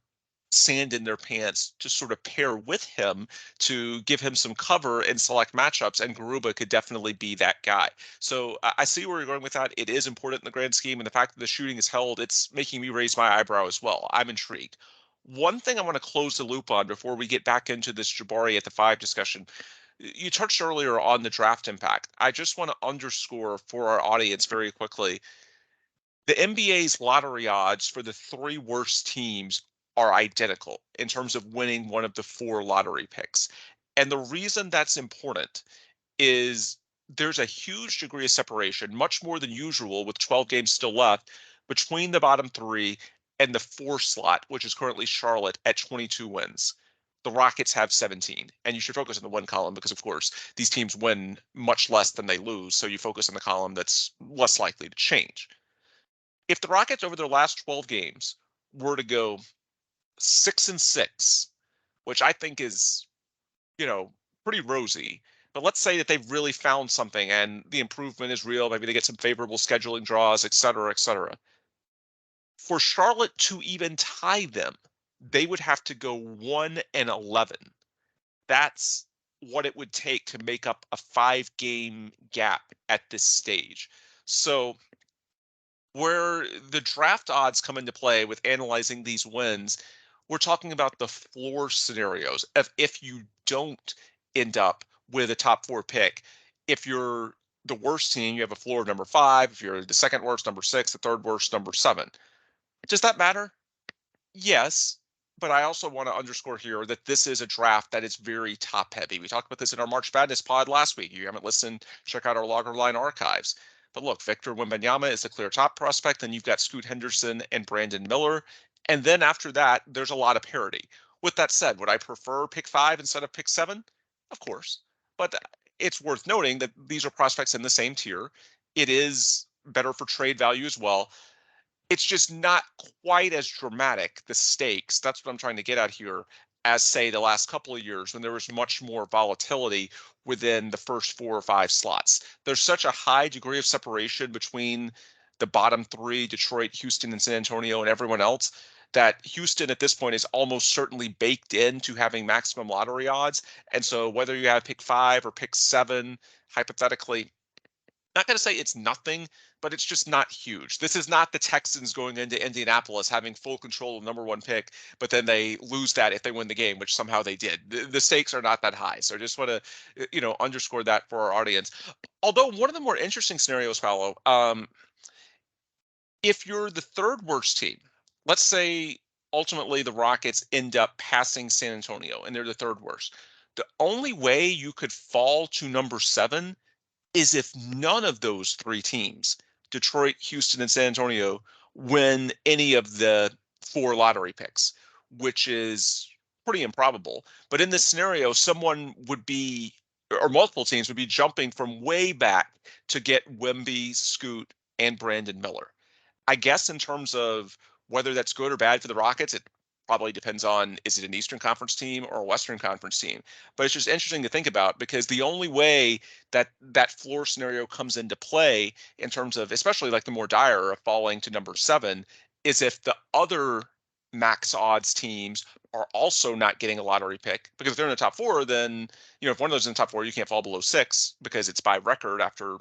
sand in their pants to sort of pair with him to give him some cover in select matchups, and Garuba could definitely be that guy. So I see where you're going with that. It is important in the grand scheme, and the fact that the shooting is held, it's making me raise my eyebrow as well. I'm intrigued. One thing I want to close the loop on before we get back into this Jabari at the 5 discussion. You touched earlier on the draft impact. I just want to underscore for our audience very quickly, the NBA's lottery odds for the 3 worst teams are identical in terms of winning one of the 4 lottery picks. And the reason that's important is there's a huge degree of separation, much more than usual with 12 games still left, between the bottom 3 and the 4 slot, which is currently Charlotte at 22 wins. The Rockets have 17. And you should focus on the win column because, of course, these teams win much less than they lose. So you focus on the column that's less likely to change. If the Rockets over their last 12 games were to go 6-6, which I think is, pretty rosy, but let's say that they've really found something and the improvement is real. Maybe they get some favorable scheduling draws, et cetera, et cetera. For Charlotte to even tie them, they would have to go 1-11. That's what it would take to make up a 5-game gap at this stage. So where the draft odds come into play with analyzing these wins, we're talking about the floor scenarios of if you don't end up with a top 4 pick. If you're the worst team, you have a floor of number 5. If you're the second worst, number 6, the third worst, number 7. Does that matter? Yes. But I also want to underscore here that this is a draft that is very top heavy. We talked about this in our March Madness pod last week. If you haven't listened, check out our Logger Line archives. But look, Victor Wembanyama is the clear top prospect. Then you've got Scoot Henderson and Brandon Miller. And then after that, there's a lot of parity. With that said, would I prefer pick 5 instead of pick 7? Of course. But it's worth noting that these are prospects in the same tier. It is better for trade value as well. It's just not quite as dramatic, the stakes. That's what I'm trying to get at here, as say the last couple of years when there was much more volatility within the first 4 or 5 slots. There's such a high degree of separation between the bottom 3, Detroit, Houston, and San Antonio, and everyone else, that Houston at this point is almost certainly baked into having maximum lottery odds. And so whether you have pick 5 or pick 7, hypothetically, not going to say it's nothing, but it's just not huge. This is not the Texans going into Indianapolis having full control of number 1 pick, but then they lose that if they win the game, which somehow they did. The stakes are not that high. So I just want to, underscore that for our audience. Although one of the more interesting scenarios, Paolo, if you're the 3rd worst team, let's say ultimately the Rockets end up passing San Antonio and they're the 3rd worst. The only way you could fall to number 7 is if none of those 3 teams, Detroit, Houston, and San Antonio, win any of the 4 lottery picks, which is pretty improbable. But in this scenario, someone would be, or multiple teams would be jumping from way back to get Wemby, Scoot, and Brandon Miller. I guess in terms of whether that's good or bad for the Rockets, it probably depends on, is it an Eastern Conference team or a Western Conference team? But it's just interesting to think about, because the only way that that floor scenario comes into play in terms of, especially like the more dire of falling to number 7, is if the other max odds teams are also not getting a lottery pick. Because if they're in the top 4, then, if one of those is in the top 4, you can't fall below 6 because it's by record after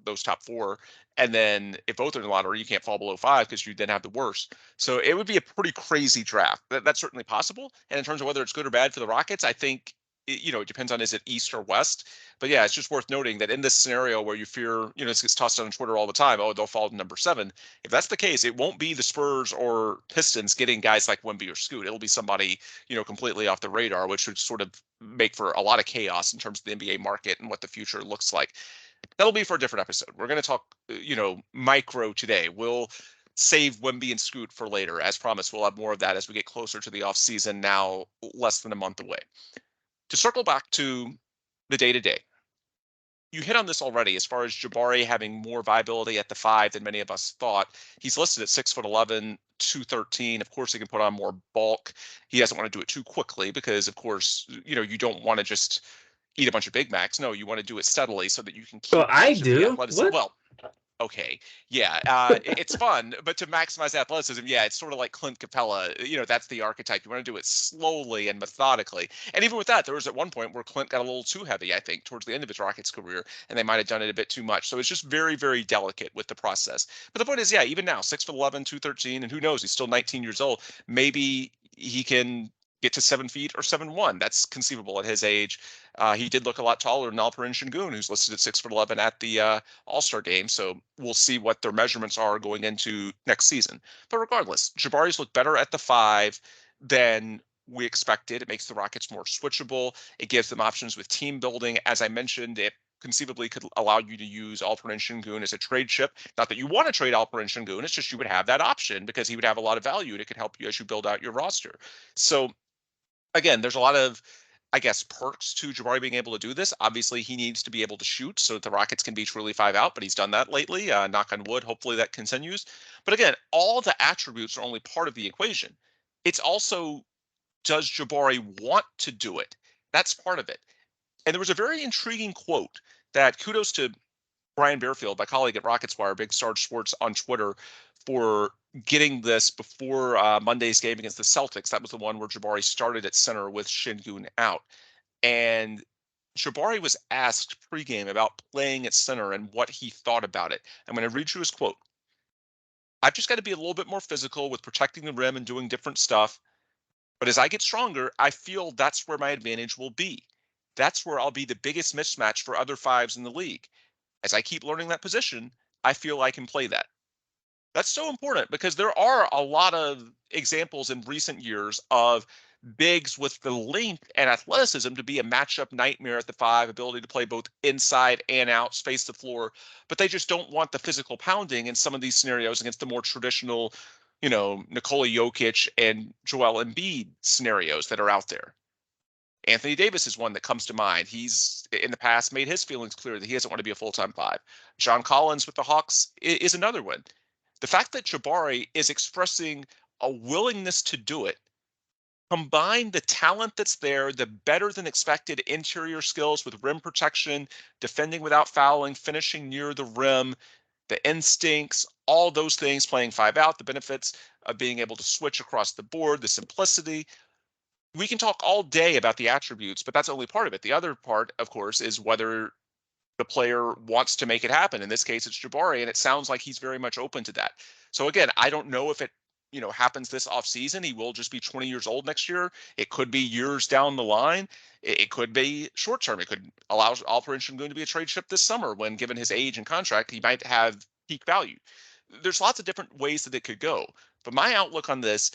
those top four. And then if both are in the lottery, you can't fall below 5 because you then have the worst. So it would be a pretty crazy draft. That's certainly possible. And in terms of whether it's good or bad for the Rockets, I think it depends on, is it East or West? But yeah, it's just worth noting that in this scenario where you fear, this gets tossed on Twitter all the time, oh, they'll fall to number 7. If that's the case, it won't be the Spurs or Pistons getting guys like Wemby or Scoot. It'll be somebody, completely off the radar, which would sort of make for a lot of chaos in terms of the NBA market and what the future looks like. That'll be for a different episode. We're going to talk, micro today. We'll save Wemby and Scoot for later. As promised, we'll have more of that as we get closer to the offseason, now less than a month away. To circle back to the day-to-day, you hit on this already as far as Jabari having more viability at the 5 than many of us thought. He's listed at 6'11", 213. Of course, he can put on more bulk. He doesn't want to do it too quickly because, of course, you don't want to just eat a bunch of Big Macs. No, you want to do it steadily so that you can keep I do. What? Well, okay, yeah, it's fun, but to maximize athleticism, yeah, it's sort of like Clint Capella. That's the archetype. You want to do it slowly and methodically. And even with that, there was at one point where Clint got a little too heavy, I think, towards the end of his Rockets career, and they might have done it a bit too much. So it's just very, very delicate with the process. But the point is, yeah, even now, 6'11", 213, and who knows, he's still 19 years old. Maybe he can get to 7 feet or 7'1". That's conceivable at his age. He did look a lot taller than Alperen Şengün, who's listed at 6'11" at the All-Star game. So we'll see what their measurements are going into next season. But regardless, Jabari's looked better at the 5 than we expected. It makes the Rockets more switchable. It gives them options with team building. As I mentioned, it conceivably could allow you to use Alperen Şengün as a trade chip. Not that you want to trade Alperen Şengün, it's just you would have that option because he would have a lot of value and it could help you as you build out your roster. So again, there's a lot of, I guess, perks to Jabari being able to do this. Obviously, he needs to be able to shoot so that the Rockets can be truly 5 out, but he's done that lately. Knock on wood, hopefully that continues. But again, all the attributes are only part of the equation. It's also, does Jabari want to do it? That's part of it. And there was a very intriguing quote that, kudos to Brian Bearfield, my colleague at Rockets Wire, Big Star Sports on Twitter, for getting this before Monday's game against the Celtics. That was the one where Jabari started at center with Şengün out. And Jabari was asked pregame about playing at center and what he thought about it. I'm going to read you his quote. "I've just got to be a little bit more physical with protecting the rim and doing different stuff. But as I get stronger, I feel that's where my advantage will be. That's where I'll be the biggest mismatch for other 5s in the league. As I keep learning that position, I feel I can play that." That's so important because there are a lot of examples in recent years of bigs with the length and athleticism to be a matchup nightmare at the 5, ability to play both inside and out, space the floor, but they just don't want the physical pounding in some of these scenarios against the more traditional, Nikola Jokic and Joel Embiid scenarios that are out there. Anthony Davis is one that comes to mind. He's in the past made his feelings clear that he doesn't want to be a full-time 5. John Collins with the Hawks is another one. The fact that Jabari is expressing a willingness to do it, combine the talent that's there, the better than expected interior skills with rim protection, defending without fouling, finishing near the rim, the instincts, all those things, playing 5 out, the benefits of being able to switch across the board, the simplicity. We can talk all day about the attributes, but that's only part of it. The other part, of course, is whether the player wants to make it happen. In this case, it's Jabari, and it sounds like he's very much open to that. So again, I don't know if it, happens this offseason. He will just be 20 years old next year. It could be years down the line. It could be short term. It could allow Alperen Şengün to be a trade chip this summer when, given his age and contract, he might have peak value. There's lots of different ways that it could go. But my outlook on this,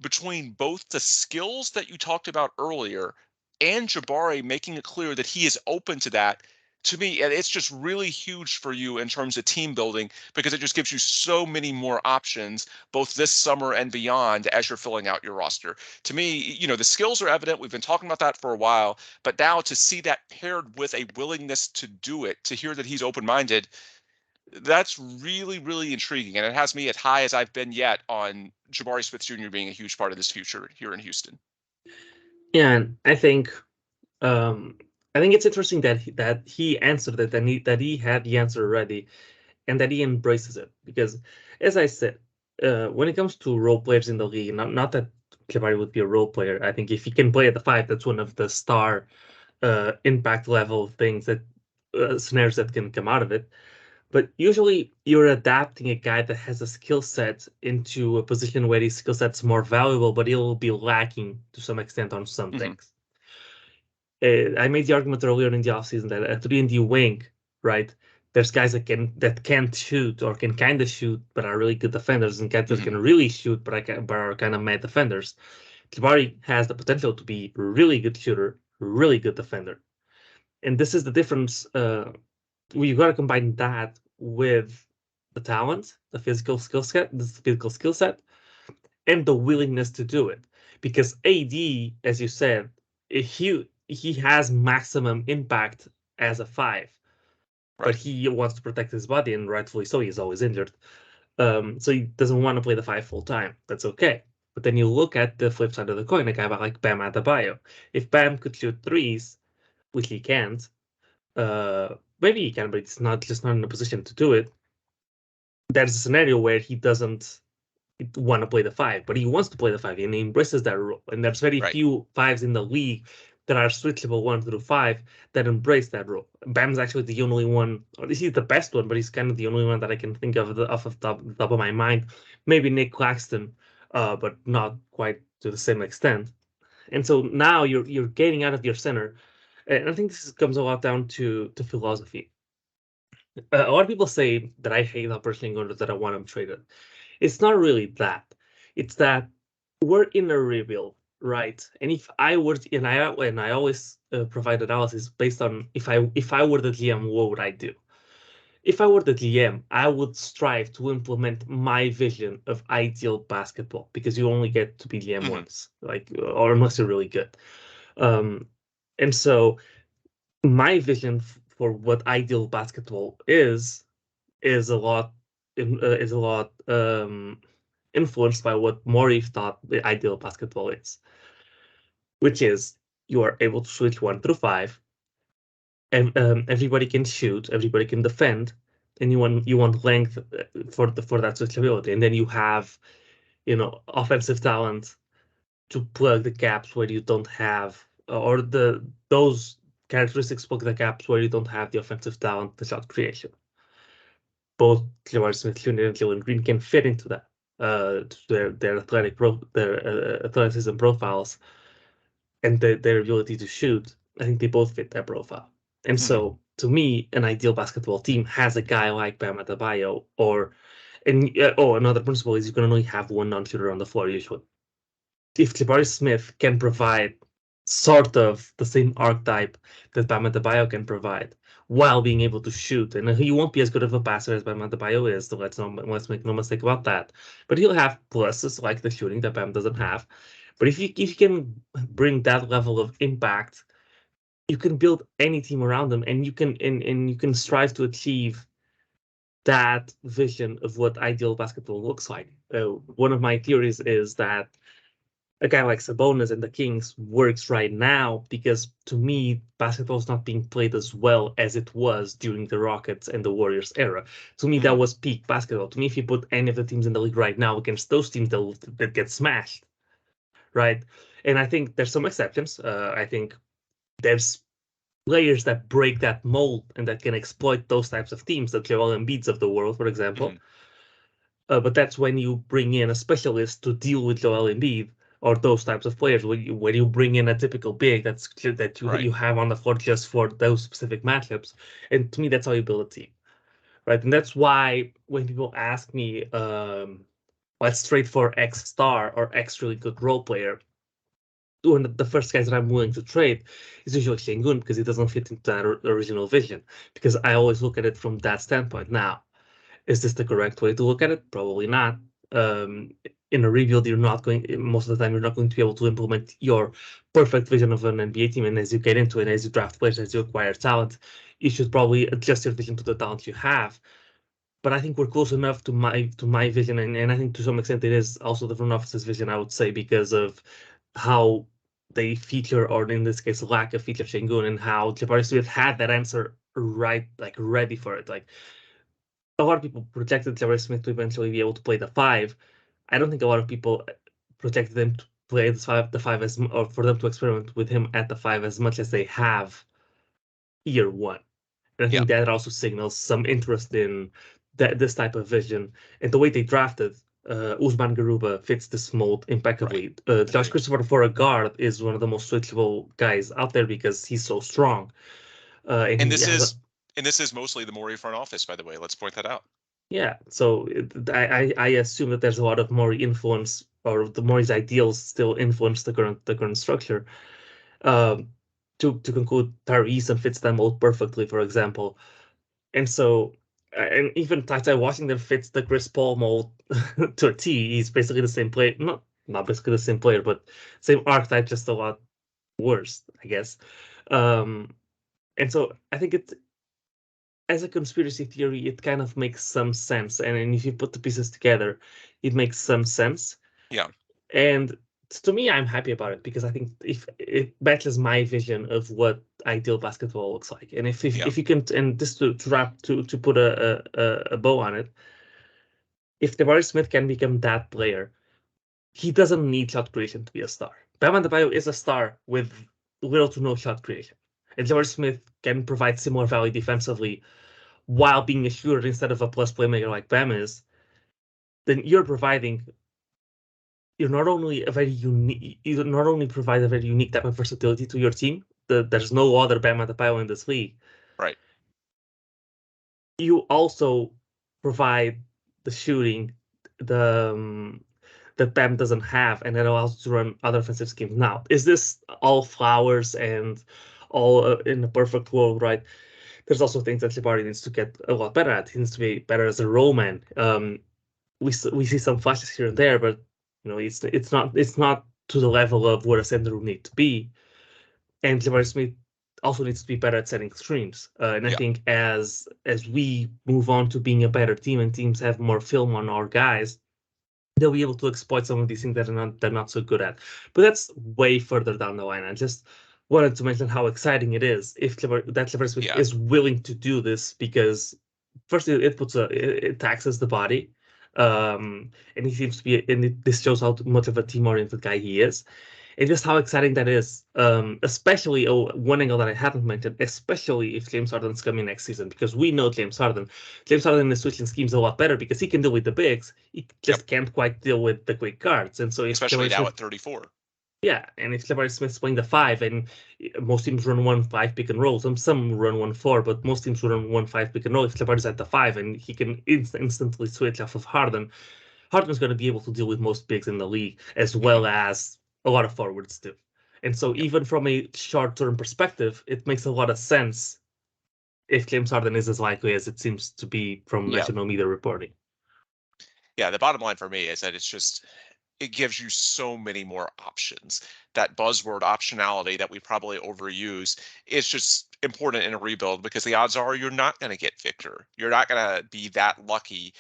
between both the skills that you talked about earlier and Jabari making it clear that he is open to that, to me, it's just really huge for you in terms of team building because it just gives you so many more options, both this summer and beyond, as you're filling out your roster. To me, the skills are evident. We've been talking about that for a while, but now to see that paired with a willingness to do it, to hear that he's open-minded, that's really, really intriguing. And it has me as high as I've been yet on Jabari Smith Jr. being a huge part of this future here in Houston. Yeah, and I think it's interesting that he answered it, and that he had the answer already, and that he embraces it. Because, as I said, when it comes to role players in the league, not that Jabari would be a role player. I think if he can play at the 5, that's one of the star impact level things that scenarios that can come out of it. But usually you're adapting a guy that has a skill set into a position where his skill set's more valuable, but he'll be lacking to some extent on some things. I made the argument earlier in the offseason that a 3-and-D wing, right? There's guys that can't shoot or can kind of shoot but are really good defenders, and guys that can really shoot but are kind of mad defenders. Jabari has the potential to be a really good shooter, really good defender, and this is the difference. You got to combine that with the talent, the physical skill set, and the willingness to do it. Because AD, as you said, he has maximum impact as a 5, but he wants to protect his body, and rightfully so. He's always injured, so he doesn't want to play the 5 full time. That's okay. But then you look at the flip side of the coin, a guy like Bam Adebayo. If Bam could shoot threes, which he can't, maybe he can, but it's not in a position to do it. There's a scenario where he doesn't want to play the 5, but he wants to play the 5, and he embraces that role. And there's very few 5s in the league that are switchable 1 through 5 that embrace that role. Bam's actually the only one, or he's the best one, but he's kind of the only one that I can think of off the top of my mind. Maybe Nick Claxton, but not quite to the same extent. And so now you're getting out of your center, and I think this comes a lot down to philosophy. A lot of people say that I hate Alberto Sengun, that I want him traded. It's not really that. It's that we're in a rebuild, right? And if I were, and I always provide analysis based on if I were the GM, what would I do? If I were the GM, I would strive to implement my vision of ideal basketball, because you only get to be GM once, or unless you're really good. And so my vision for what ideal basketball is a lot influenced by what Morey thought the ideal basketball is, which is you are able to switch 1 through 5, and everybody can shoot, everybody can defend, and you want length for that switchability, and then you have offensive talent to plug the gaps where you don't have, or those characteristics plug the gaps where you don't have the offensive talent, the shot creation. Both Jabari Smith Jr. and Jalen Green can fit into that. Their athleticism profiles and their ability to shoot, I think they both fit that profile. And so, to me, an ideal basketball team has a guy like Bam Adebayo, another principle is you can only have one non-shooter on the floor usually. If Jabari Smith can provide sort of the same archetype that Bam Adebayo can provide, while being able to shoot, and he won't be as good of a passer as Bam Adebayo is, so let's make no mistake about that. But he'll have pluses like the shooting that Bam doesn't have. But if you can bring that level of impact, you can build any team around them, and you can strive to achieve that vision of what ideal basketball looks like. One of my theories is that a guy like Sabonis and the Kings works right now because, to me, basketball is not being played as well as it was during the Rockets and the Warriors era. To me, that was peak basketball. To me, if you put any of the teams in the league right now against those teams, that get smashed, right? And I think there's some exceptions. I think there's players that break that mold and that can exploit those types of teams, the Joel Embiids of the world, for example. But that's when you bring in a specialist to deal with Joel Embiid, or those types of players, when you bring in a typical big you have on the floor just for those specific matchups. And to me, that's how you build a team, right? And that's why when people ask me, let's trade for X star or X really good role player, one of the first guys that I'm willing to trade is usually Sengun, because he doesn't fit into that original vision, because I always look at it from that standpoint. Now, is this the correct way to look at it? Probably not. In a rebuild, most of the time, you're not going to be able to implement your perfect vision of an NBA team. And as you get into it, as you draft players, as you acquire talent, you should probably adjust your vision to the talent you have. But I think we're close enough to my vision, and I think to some extent it is also the front office's vision, I would say, because of how they feature, or in this case, lack of feature Sengun, and how Jabari Smith had that answer ready for it. Like, a lot of people projected Jabari Smith to eventually be able to play the 5. I don't think a lot of people projected them to play the five or for them to experiment with him at the 5 as much as they have year one. And I think that also signals some interest in this type of vision. And the way they drafted Usman Garuba fits this mold impeccably. Josh Christopher for a guard is one of the most switchable guys out there because he's so strong. And this is mostly the Morey front office, by the way. Let's point that out. Yeah, so I assume that there's a lot of Morey influence, or the Morey's ideals still influence the current structure. To conclude, Tyrese fits that mold perfectly, for example, and so and even Ty Washington fits the Chris Paul mold to a T. He's basically the same player, not basically the same player, but same archetype, just a lot worse, I guess. And so I think it's, as a conspiracy theory, it kind of makes some sense. And if you put the pieces together, it makes some sense. Yeah. And to me, I'm happy about it because I think if it matches my vision of what ideal basketball looks like. And if you can, and this to put a bow on it, if Jabari Smith can become that player, he doesn't need shot creation to be a star. Bam Adebayo is a star with little to no shot creation. And Jabari Smith can provide similar value defensively while being a shooter instead of a plus playmaker like Bam is, then you're not only provide a very unique type of versatility to your team. There's no other Bam Adebayo in this league. Right. You also provide the shooting that Bam doesn't have, and that allows you to run other offensive schemes. Now, is this all flowers and all in a perfect world, right? There's also things that Jabari needs to get a lot better at. He needs to be better as a role man. We see some flashes here and there, but it's not to the level of where a center would need to be. And Jabari Smith also needs to be better at setting screens. And I think as we move on to being a better team and teams have more film on our guys, they'll be able to exploit some of these things that they're not so good at. But that's way further down the line. I just wanted to mention how exciting it is if Jabari Smith is willing to do this, because firstly it taxes the body, and he seems to be, and this shows how much of a team-oriented guy he is, and just how exciting that is. Especially one angle that I haven't mentioned, especially if James Harden's coming next season, because we know James Harden is switching schemes a lot better because he can deal with the bigs. He just can't quite deal with the quick guards, and so especially now at 34. Yeah, and if Jabari Smith's playing the 5, and most teams run 1-5 pick and roll, some run 1-4, but most teams run 1-5 pick and roll. If Jabari's at the 5 and he can instantly switch off of Harden's going to be able to deal with most bigs in the league, as well as a lot of forwards too. And so even from a short-term perspective, it makes a lot of sense if James Harden is as likely as it seems to be from national media reporting. Yeah, the bottom line for me is that it gives you so many more options. That buzzword optionality that we probably overuse is just important in a rebuild, because the odds are you're not going to get Victor. You're not going to be that lucky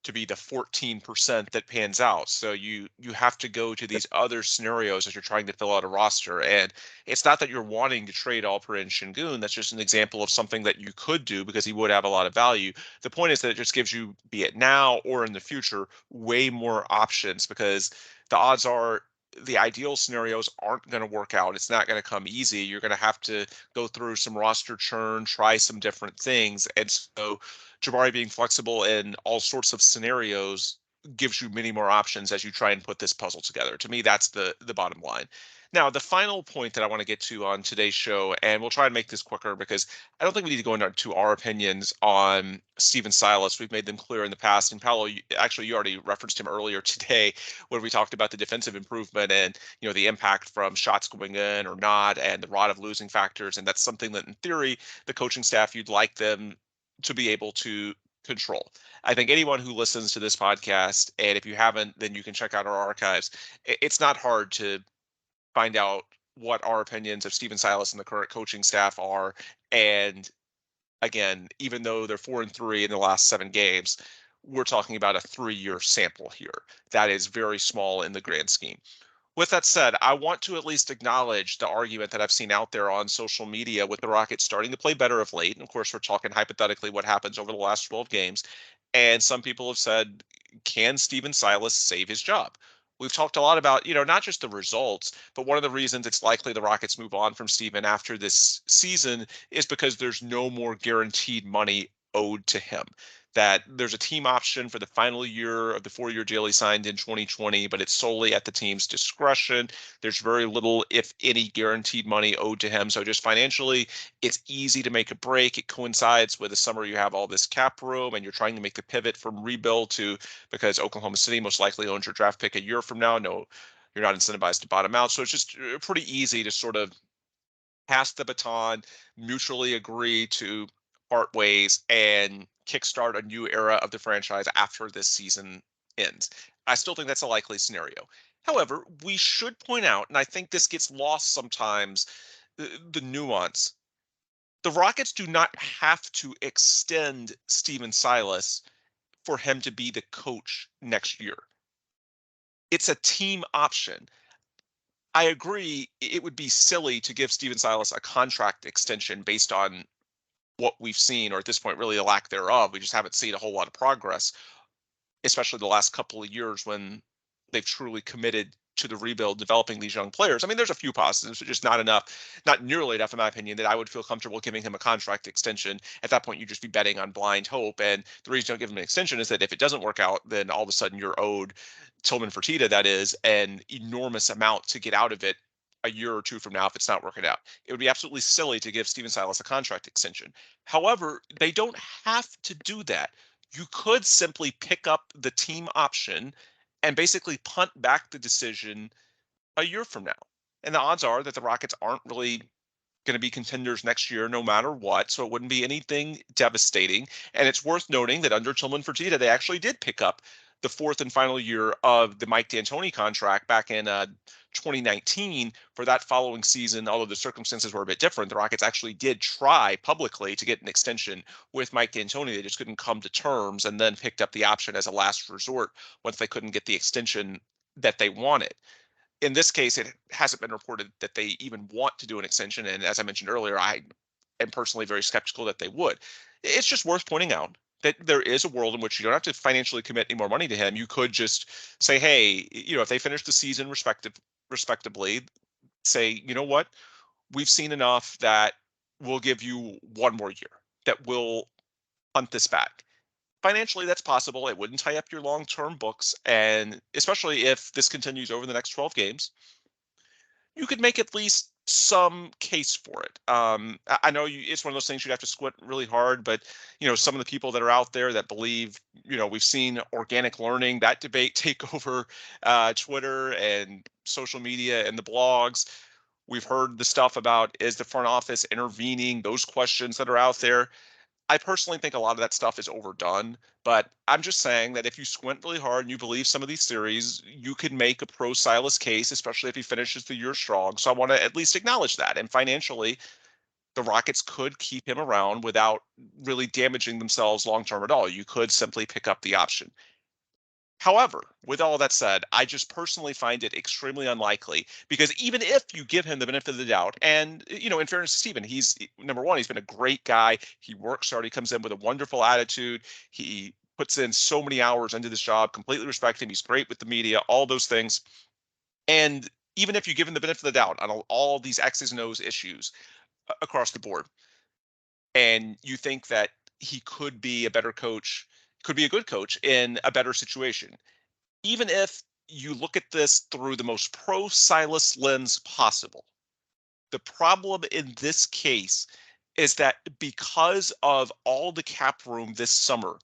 to be the 14% that pans out. So you have to go to these other scenarios as you're trying to fill out a roster. And it's not that you're wanting to trade Alperen Şengün. That's just an example of something that you could do because he would have a lot of value. The point is that it just gives you, be it now or in the future, way more options, because the odds are the ideal scenarios aren't going to work out. It's not going to come easy. You're going to have to go through some roster churn, try some different things. And so Jabari being flexible in all sorts of scenarios gives you many more options as you try and put this puzzle together. To me, that's the bottom line. Now, the final point that I want to get to on today's show, and we'll try and make this quicker because I don't think we need to go into our opinions on Stephen Silas. We've made them clear in the past. And Paolo, you already referenced him earlier today when we talked about the defensive improvement and the impact from shots going in or not, and the rod of losing factors. And that's something that in theory, the coaching staff, you'd like them to be able to control. I think anyone who listens to this podcast, and if you haven't, then you can check out our archives. It's not hard to find out what our opinions of Stephen Silas and the current coaching staff are. And again, even though they're 4-3 in the last 7 games, we're talking about a 3-year sample here. That is very small in the grand scheme. With that said, I want to at least acknowledge the argument that I've seen out there on social media with the Rockets starting to play better of late. And of course, we're talking hypothetically what happens over the last 12 games. And some people have said, can Stephen Silas save his job? we've talked a lot about, not just the results, but one of the reasons it's likely the Rockets move on from Steven after this season is because there's no more guaranteed money owed to him. That there's a team option for the final year of the 4-year deal he signed in 2020, but it's solely at the team's discretion. There's very little, if any, guaranteed money owed to him. So just financially, it's easy to make a break. It coincides with the summer you have all this cap room and you're trying to make the pivot from rebuild to, because Oklahoma City most likely owns your draft pick a year from now. No, you're not incentivized to bottom out. So it's just pretty easy to sort of pass the baton, mutually agree to part ways, and kickstart a new era of the franchise after this season ends. I still think that's a likely scenario. However, we should point out, and I think this gets lost sometimes, the nuance. The Rockets do not have to extend Steven Silas for him to be the coach next year. It's a team option. I agree it would be silly to give Steven Silas a contract extension based on what we've seen, or at this point, really a lack thereof. We just haven't seen a whole lot of progress, especially the last couple of years when they've truly committed to the rebuild, developing these young players. I mean, there's a few positives, but just not enough, not nearly enough, in my opinion, that I would feel comfortable giving him a contract extension. At that point, you'd just be betting on blind hope. And the reason you don't give him an extension is that if it doesn't work out, then all of a sudden you're owed, Tillman Fertitta, that is, an enormous amount to get out of it a year or two from now if it's not working out. It would be absolutely silly to give Steven Silas a contract extension. However, they don't have to do that. You could simply pick up the team option and basically punt back the decision a year from now. And the odds are that the Rockets aren't really going to be contenders next year, no matter what. So it wouldn't be anything devastating. And it's worth noting that under Tillman Fertitta, they actually did pick up the fourth and final year of the Mike D'Antoni contract back in 2019. For that following season, although the circumstances were a bit different, the Rockets actually did try publicly to get an extension with Mike D'Antoni. They just couldn't come to terms, and then picked up the option as a last resort once they couldn't get the extension that they wanted. In this case, it hasn't been reported that they even want to do an extension. And as I mentioned earlier, I am personally very skeptical that they would. It's just worth pointing out that there is a world in which you don't have to financially commit any more money to him. You could just say, hey, if they finish the season respectably, say, you know what, we've seen enough that we'll give you one more year, that we'll punt this back. Financially, that's possible. It wouldn't tie up your long-term books. And especially if this continues over the next 12 games, you could make at least some case for it. I know it's one of those things you'd have to squint really hard, but some of the people that are out there that believe, we've seen organic learning, that debate take over Twitter and social media and the blogs. We've heard the stuff about, is the front office intervening? Those questions that are out there. I personally think a lot of that stuff is overdone, but I'm just saying that if you squint really hard and you believe some of these theories, you could make a pro Silas case, especially if he finishes the year strong. So I want to at least acknowledge that. And financially, the Rockets could keep him around without really damaging themselves long term at all. You could simply pick up the option. However, with all that said, I just personally find it extremely unlikely, because even if you give him the benefit of the doubt, and, in fairness to Steven, he's, number one, he's been a great guy. He works hard. He comes in with a wonderful attitude. He puts in so many hours into this job, completely respect him. He's great with the media, all those things. And even if you give him the benefit of the doubt on all these X's and O's issues across the board, and you think that he could be a better coach, could be a good coach in a better situation, even if you look at this through the most pro Silas lens possible, the problem in this case is that because of all the cap room this summer,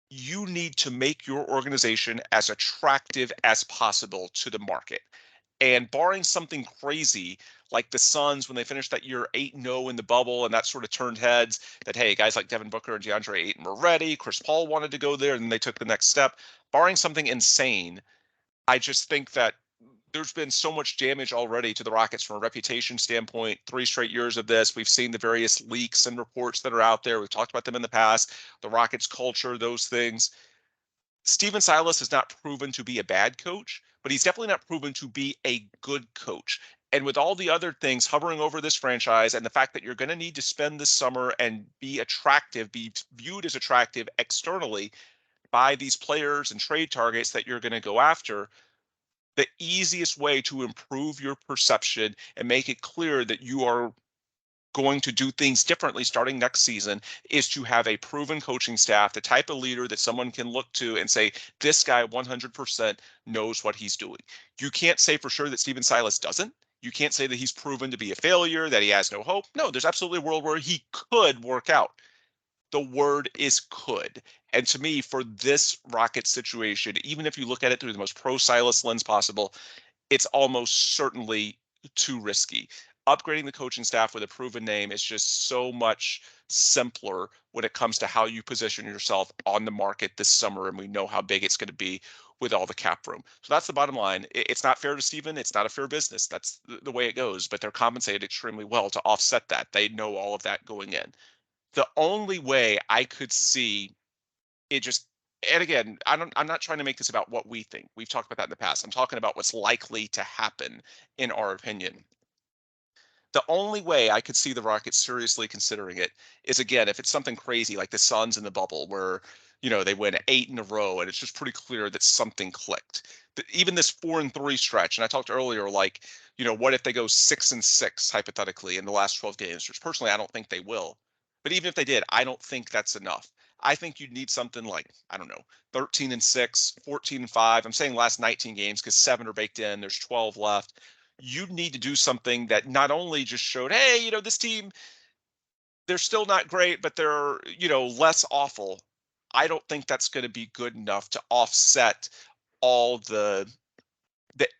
you need to make your organization as attractive as possible to the market. And barring something crazy like the Suns when they finished that year 8-0 in the bubble, and that sort of turned heads, that, hey, guys like Devin Booker and DeAndre Ayton were ready, Chris Paul wanted to go there, and then they took the next step. Barring something insane, I just think that there's been so much damage already to the Rockets from a reputation standpoint. 3 straight years of this. We've seen the various leaks and reports that are out there. We've talked about them in the past, the Rockets culture, those things. Steven Silas has not proven to be a bad coach, but he's definitely not proven to be a good coach. And with all the other things hovering over this franchise, and the fact that you're going to need to spend this summer and be attractive, be viewed as attractive externally by these players and trade targets that you're going to go after, The easiest way to improve your perception and make it clear that you are going to do things differently starting next season is to have a proven coaching staff, the type of leader that someone can look to and say, this guy 100% knows what he's doing. You can't say for sure that Stephen Silas doesn't. You can't say that he's proven to be a failure, that he has no hope. No, there's absolutely a world where he could work out. The word is could. And to me, for this Rockets situation, even if you look at it through the most pro Silas lens possible, it's almost certainly too risky. Upgrading the coaching staff with a proven name is just so much simpler when it comes to how you position yourself on the market this summer. And we know how big it's going to be with all the cap room. So that's the bottom line. It's not fair to Steven. It's not a fair business. That's the way it goes, but they're compensated extremely well to offset that. They know all of that going in. The only way I could see it just, and again, I'm not trying to make this about what we think. We've talked about that in the past. I'm talking about what's likely to happen in our opinion. The only way I could see the Rockets seriously considering it is, again, if it's something crazy like the Suns in the bubble where, they win 8 in a row and it's just pretty clear that something clicked. But even this 4-3 stretch, and I talked earlier, like, what if they go 6-6 hypothetically in the last 12 games, which personally I don't think they will. But even if they did, I don't think that's enough. I think you'd need something like, I don't know, 13-6, 14-5. I'm saying last 19 games because 7 are baked in. There's 12 left. You need to do something that not only just showed, hey, this team, they're still not great, but they're, less awful. I don't think that's going to be good enough to offset all the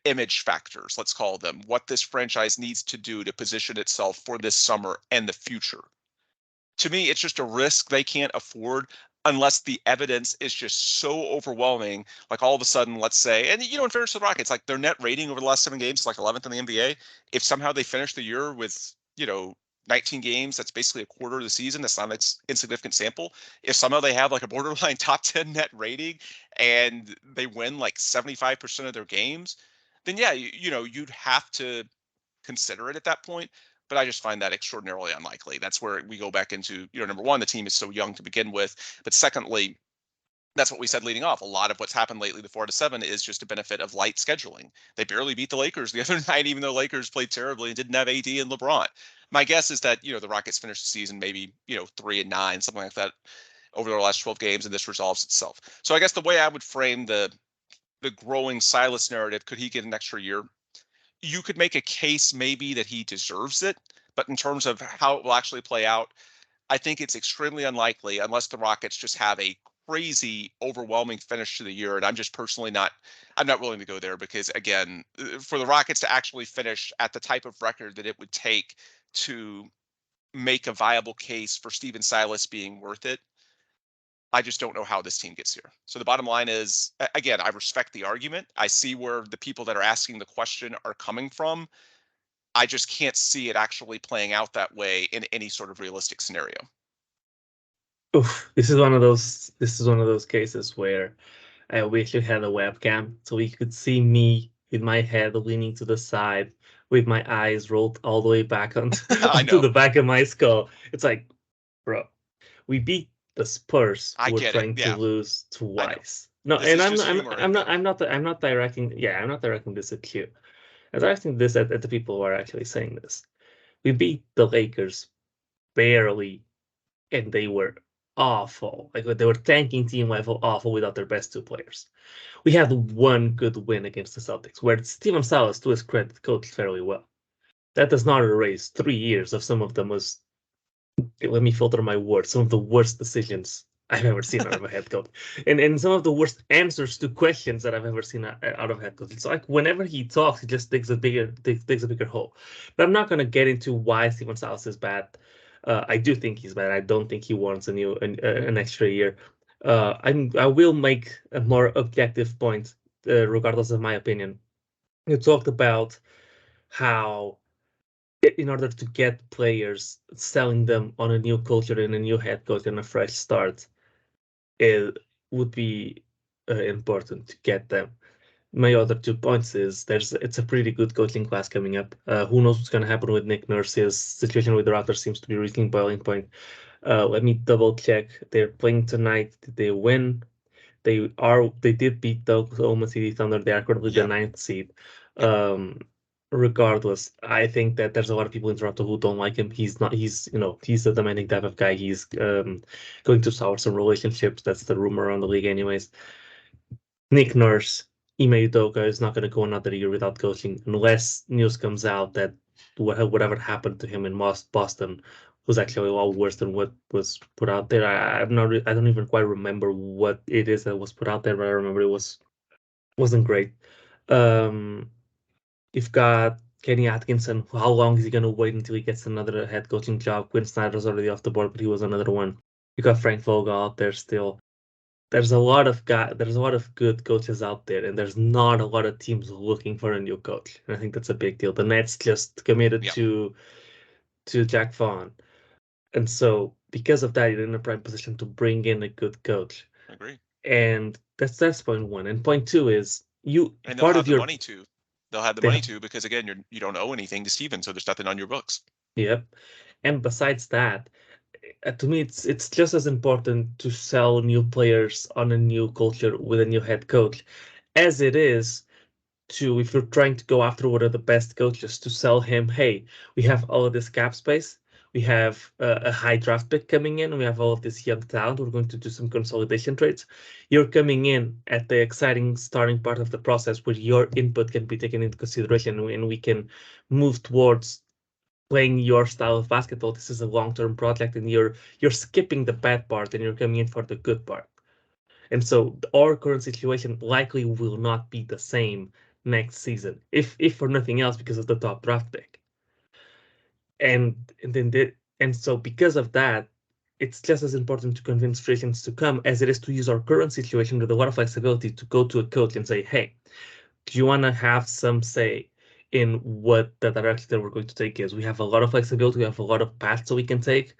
image factors, let's call them, what this franchise needs to do to position itself for this summer and the future. To me, it's just a risk they can't afford unless the evidence is just so overwhelming. Like all of a sudden, let's say, and in fairness to the Rockets, like their net rating over the last 7 games is like 11th in the NBA. If somehow they finish the year with, 19 games, that's basically a quarter of the season. That's not an insignificant sample. If somehow they have like a borderline top 10 net rating and they win like 75% of their games, then yeah, you'd have to consider it at that point. But I just find that extraordinarily unlikely. That's where we go back into, number one, the team is so young to begin with. But secondly, that's what we said leading off. A lot of what's happened lately, the 4-7, is just a benefit of light scheduling. They barely beat the Lakers the other night, even though Lakers played terribly and didn't have AD and LeBron. My guess is that, the Rockets finished the season maybe, 3-9, something like that over their last 12 games, and this resolves itself. So I guess the way I would frame the growing Silas narrative, could he get an extra year? You could make a case maybe that he deserves it, but in terms of how it will actually play out, I think it's extremely unlikely unless the Rockets just have a crazy, overwhelming finish to the year. And I'm just personally I'm not willing to go there because, again, for the Rockets to actually finish at the type of record that it would take to make a viable case for Stephen Silas being worth it, I just don't know how this team gets here. So the bottom line is, again, I respect the argument. I see where the people that are asking the question are coming from. I just can't see it actually playing out that way in any sort of realistic scenario. Oof, this is one of those cases where I wish I had a webcam so we could see me with my head leaning to the side with my eyes rolled all the way back onto the back of my skull. It's like, bro, we beat the Spurs who were trying to lose twice. No, and I'm not directing this at you. I'm directing this at the people who are actually saying this. We beat the Lakers barely, and they were awful. Like they were tanking team level awful without their best 2 players. We had one good win against the Celtics, where Stephen Silas, to his credit, coached fairly well. That does not erase 3 years of some of the most, let me filter my words, some of the worst decisions I've ever seen out of a head coach, and some of the worst answers to questions that I've ever seen out of a head coach. It's like whenever he talks, he just digs a bigger hole. But I'm not going to get into why Stephen Silas is bad. I do think he's bad. I don't think he warrants an extra year. I will make a more objective point, regardless of my opinion. You talked about how, in order to get players, selling them on a new culture and a new head coach and a fresh start, it would be important to get them. My other 2 points is it's a pretty good coaching class coming up. Who knows what's going to happen with Nick Nurse? His situation with the Raptors seems to be reaching boiling point. Let me double check. They're playing tonight. Did they win? They did beat the Oklahoma City Thunder. They are currently the Yeah. 9th seed. Yep. Regardless, I think that there's a lot of people in Toronto who don't like him. He's not. He's a demanding type of guy. He's going to sour some relationships. That's the rumor around the league, anyways. Nick Nurse, Ime Udoka is not going to go another year without coaching unless news comes out that whatever happened to him in Boston was actually a lot worse than what was put out there. I don't even quite remember what it is that was put out there, but I remember wasn't great. Um, you've got Kenny Atkinson. How long is he going to wait until he gets another head coaching job? Quinn Snyder's already off the board, but he was another one. You got Frank Vogel out there still. There's a lot of good coaches out there, and there's not a lot of teams looking for a new coach. And I think that's a big deal. The Nets just committed Yeah. to Jack Vaughn, and so because of that, you're in a prime position to bring in a good coach. I agree. And that's point one. And point two is And they'll part have of the your money to. They'll have the money to because again, you don't owe anything to Steven, so there's nothing on your books. Yep. And besides that, to me, it's just as important to sell new players on a new culture with a new head coach as it is to, if you're trying to go after one of the best coaches, to sell him, hey, we have all of this cap space, we have a high draft pick coming in, we have all of this young talent, we're going to do some consolidation trades. You're coming in at the exciting starting part of the process where your input can be taken into consideration and we can move towards playing your style of basketball. This is a long-term project and you're skipping the bad part and you're coming in for the good part. And so our current situation likely will not be the same next season, if for nothing else because of the top draft pick. And so because of that, it's just as important to convince free agents to come as it is to use our current situation with a lot of flexibility to go to a coach and say, hey, do you want to have some say in what the direction that we're going to take is? We have a lot of flexibility, we have a lot of paths that we can take.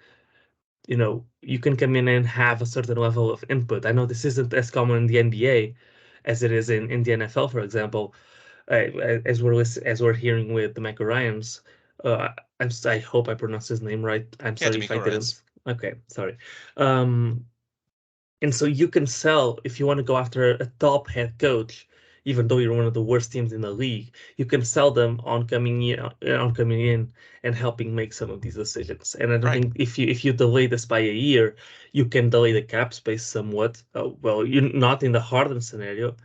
You can come in and have a certain level of input. I know this isn't as common in the NBA as it is in the NFL, for example. As we're hearing with the Michael Ryans, I hope I pronounced his name right. I'm Yeah, sorry if I D'Amico didn't. Ryans. Okay, sorry. Um, and so you can sell if you want to go after a top head coach, even though you're one of the worst teams in the league. You can sell them on coming in and helping make some of these decisions. And I don't Right. think if you delay this by a year, you can delay the cap space somewhat. Well, you're not in the Harden scenario,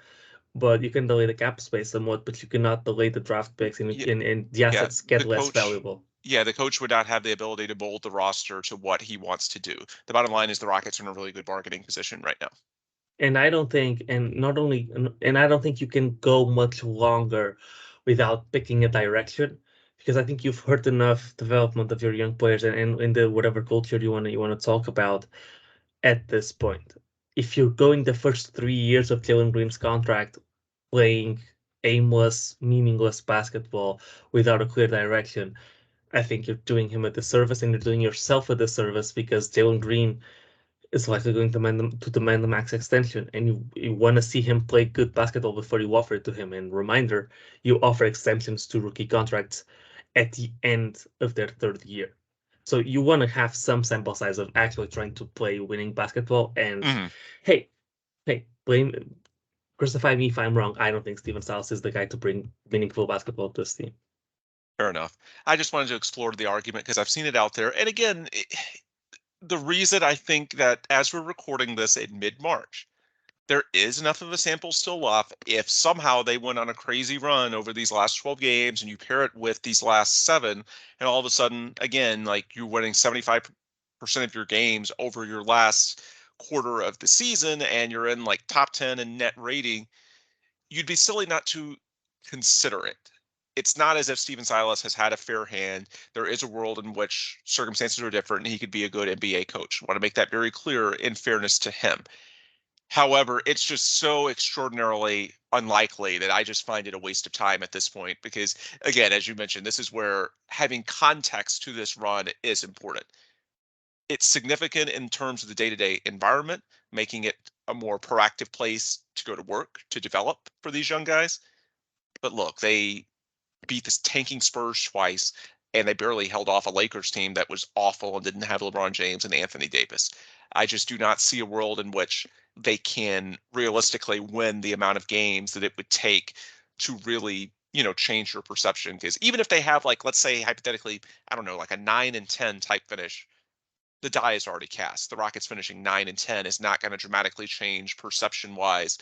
but you can delay the cap space somewhat. But you cannot delay the draft picks, and Yeah, the yeah. assets get less valuable. The coach would not have the ability to mold the roster to what he wants to do. The bottom line is the Rockets are in a really good bargaining position right now. And I don't think, and not only, and I don't think you can go much longer without picking a direction, because I think you've heard enough development of your young players and in the whatever culture you want to talk about at this point. If you're going the first 3 years of Jalen Green's contract playing aimless, meaningless basketball without a clear direction, I think you're doing him a disservice and you're doing yourself a disservice because Jalen Green is likely going to demand the max extension, and you want to see him play good basketball before you offer it to him. And reminder, you offer extensions to rookie contracts at the end of their third year. So you want to have some sample size of actually trying to play winning basketball. And Hmm. hey, crucify me if I'm wrong. I don't think Steven Stiles is the guy to bring meaningful basketball to this team. Fair enough. I just wanted to explore the argument because I've seen it out there. And again, the reason I think that as we're recording this in mid-March, there is enough of a sample still left. If somehow they went on a crazy run over these last 12 games and you pair it with these last 7, and all of a sudden, again, like you're winning 75% of your games over your last quarter of the season and you're in like top 10 in net rating, you'd be silly not to consider it. It's not as if Steven Silas has had a fair hand. There is a world in which circumstances are different and he could be a good NBA coach. I want to make that very clear in fairness to him. However, it's just so extraordinarily unlikely that I just find it a waste of time at this point because, again, as you mentioned, this is where having context to this run is important. It's significant in terms of the day-to-day environment, making it a more proactive place to go to work, to develop for these young guys. But look, they beat this tanking Spurs twice. and they barely held off a Lakers team that was awful and didn't have LeBron James and Anthony Davis. I just do not see a world in which they can realistically win the amount of games that it would take to really, change your perception. Because even if they have, like, let's say hypothetically, I don't know, like a 9-10 type finish, the die is already cast. The Rockets finishing 9-10 is not going to dramatically change perception wise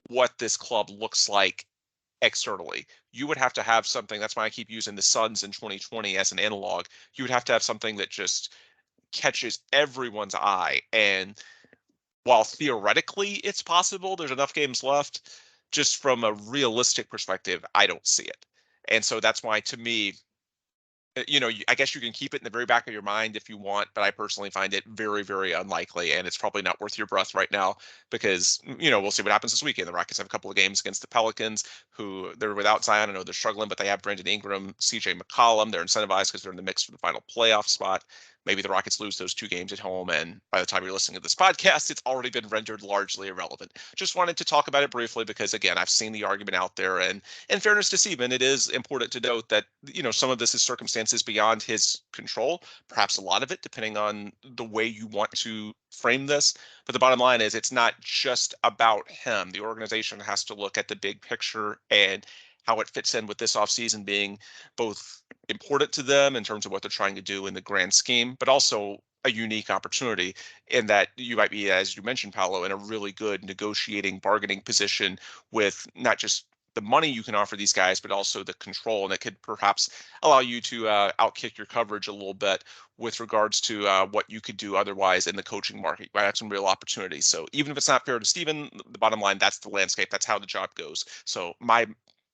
what this club looks like externally. You would have to have something. That's why I keep using the Suns in 2020 as an analog. You would have to have something that just catches everyone's eye. And while theoretically it's possible, there's enough games left, just from a realistic perspective, I don't see it. And so that's why, to me, I guess you can keep it in the very back of your mind if you want, but I personally find it very, very unlikely, and it's probably not worth your breath right now because, we'll see what happens this weekend. The Rockets have a couple of games against the Pelicans, who they're without Zion. I know they're struggling, but they have Brandon Ingram, CJ McCollum. They're incentivized because they're in the mix for the final playoff spot. Maybe the Rockets lose those 2 games at home, and by the time you're listening to this podcast, it's already been rendered largely irrelevant. Just wanted to talk about it briefly because, again, I've seen the argument out there, and in fairness to Steven, it is important to note that, some of this is circumstances beyond his control, perhaps a lot of it, depending on the way you want to frame this. But the bottom line is it's not just about him. The organization has to look at the big picture and how it fits in with this offseason being both important to them in terms of what they're trying to do in the grand scheme, but also a unique opportunity in that you might be, as you mentioned, Paolo, in a really good negotiating, bargaining position with not just the money you can offer these guys, but also the control, and it could perhaps allow you to outkick your coverage a little bit with regards to what you could do otherwise in the coaching market. You might have some real opportunities. So even if it's not fair to Steven, the bottom line, that's the landscape. That's how the job goes. So my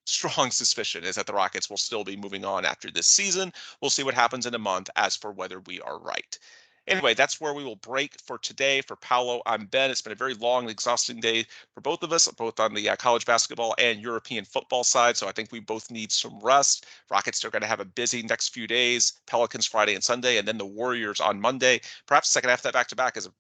strong suspicion is that the Rockets will still be moving on after this season. We'll see what happens in a month as for whether we are right. Anyway, that's where we will break for today. For Paolo, I'm Ben. It's been a very long and exhausting day for both of us, both on the college basketball and European football side. So I think we both need some rest. Rockets are going to have a busy next few days. Pelicans Friday and Sunday, and then the Warriors on Monday. Perhaps the second half of that back-to-back is a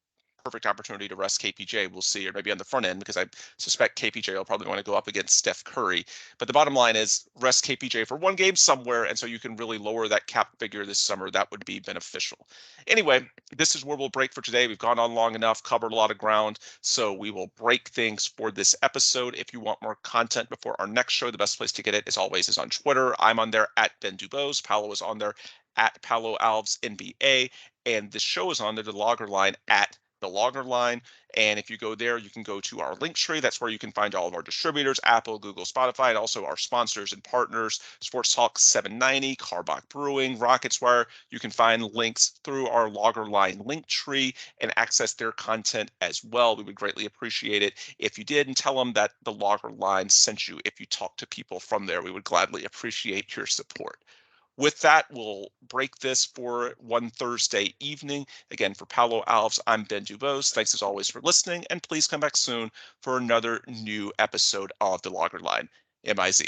perfect opportunity to rest KPJ. We'll see, or maybe on the front end, because I suspect KPJ will probably want to go up against Steph Curry. But the bottom line is rest KPJ for one game somewhere, and so you can really lower that cap figure this summer. That would be beneficial. Anyway, this is where we'll break for today. We've gone on long enough, covered a lot of ground, so we will break things for this episode. If you want more content before our next show, the best place to get it, as always, is on Twitter. I'm on there at Ben Dubose. Paolo is on there at Paolo Alves NBA, and the show is on there, the Logger Line, at the Logger Line. And if you go there, you can go to our link tree. That's where you can find all of our distributors, Apple, Google, Spotify, and also our sponsors and partners, Sports Talk 790, Carbach Brewing, Rockets Wire. You can find links through our Logger Line link tree and access their content as well. We would greatly appreciate it if you did, and tell them that the Logger Line sent you. If you talk to people from there, we would gladly appreciate your support. With that, we'll break this for one Thursday evening. Again, for Paolo Alves, I'm Ben Dubose. Thanks as always for listening, and please come back soon for another new episode of The Logger Line. MIZ.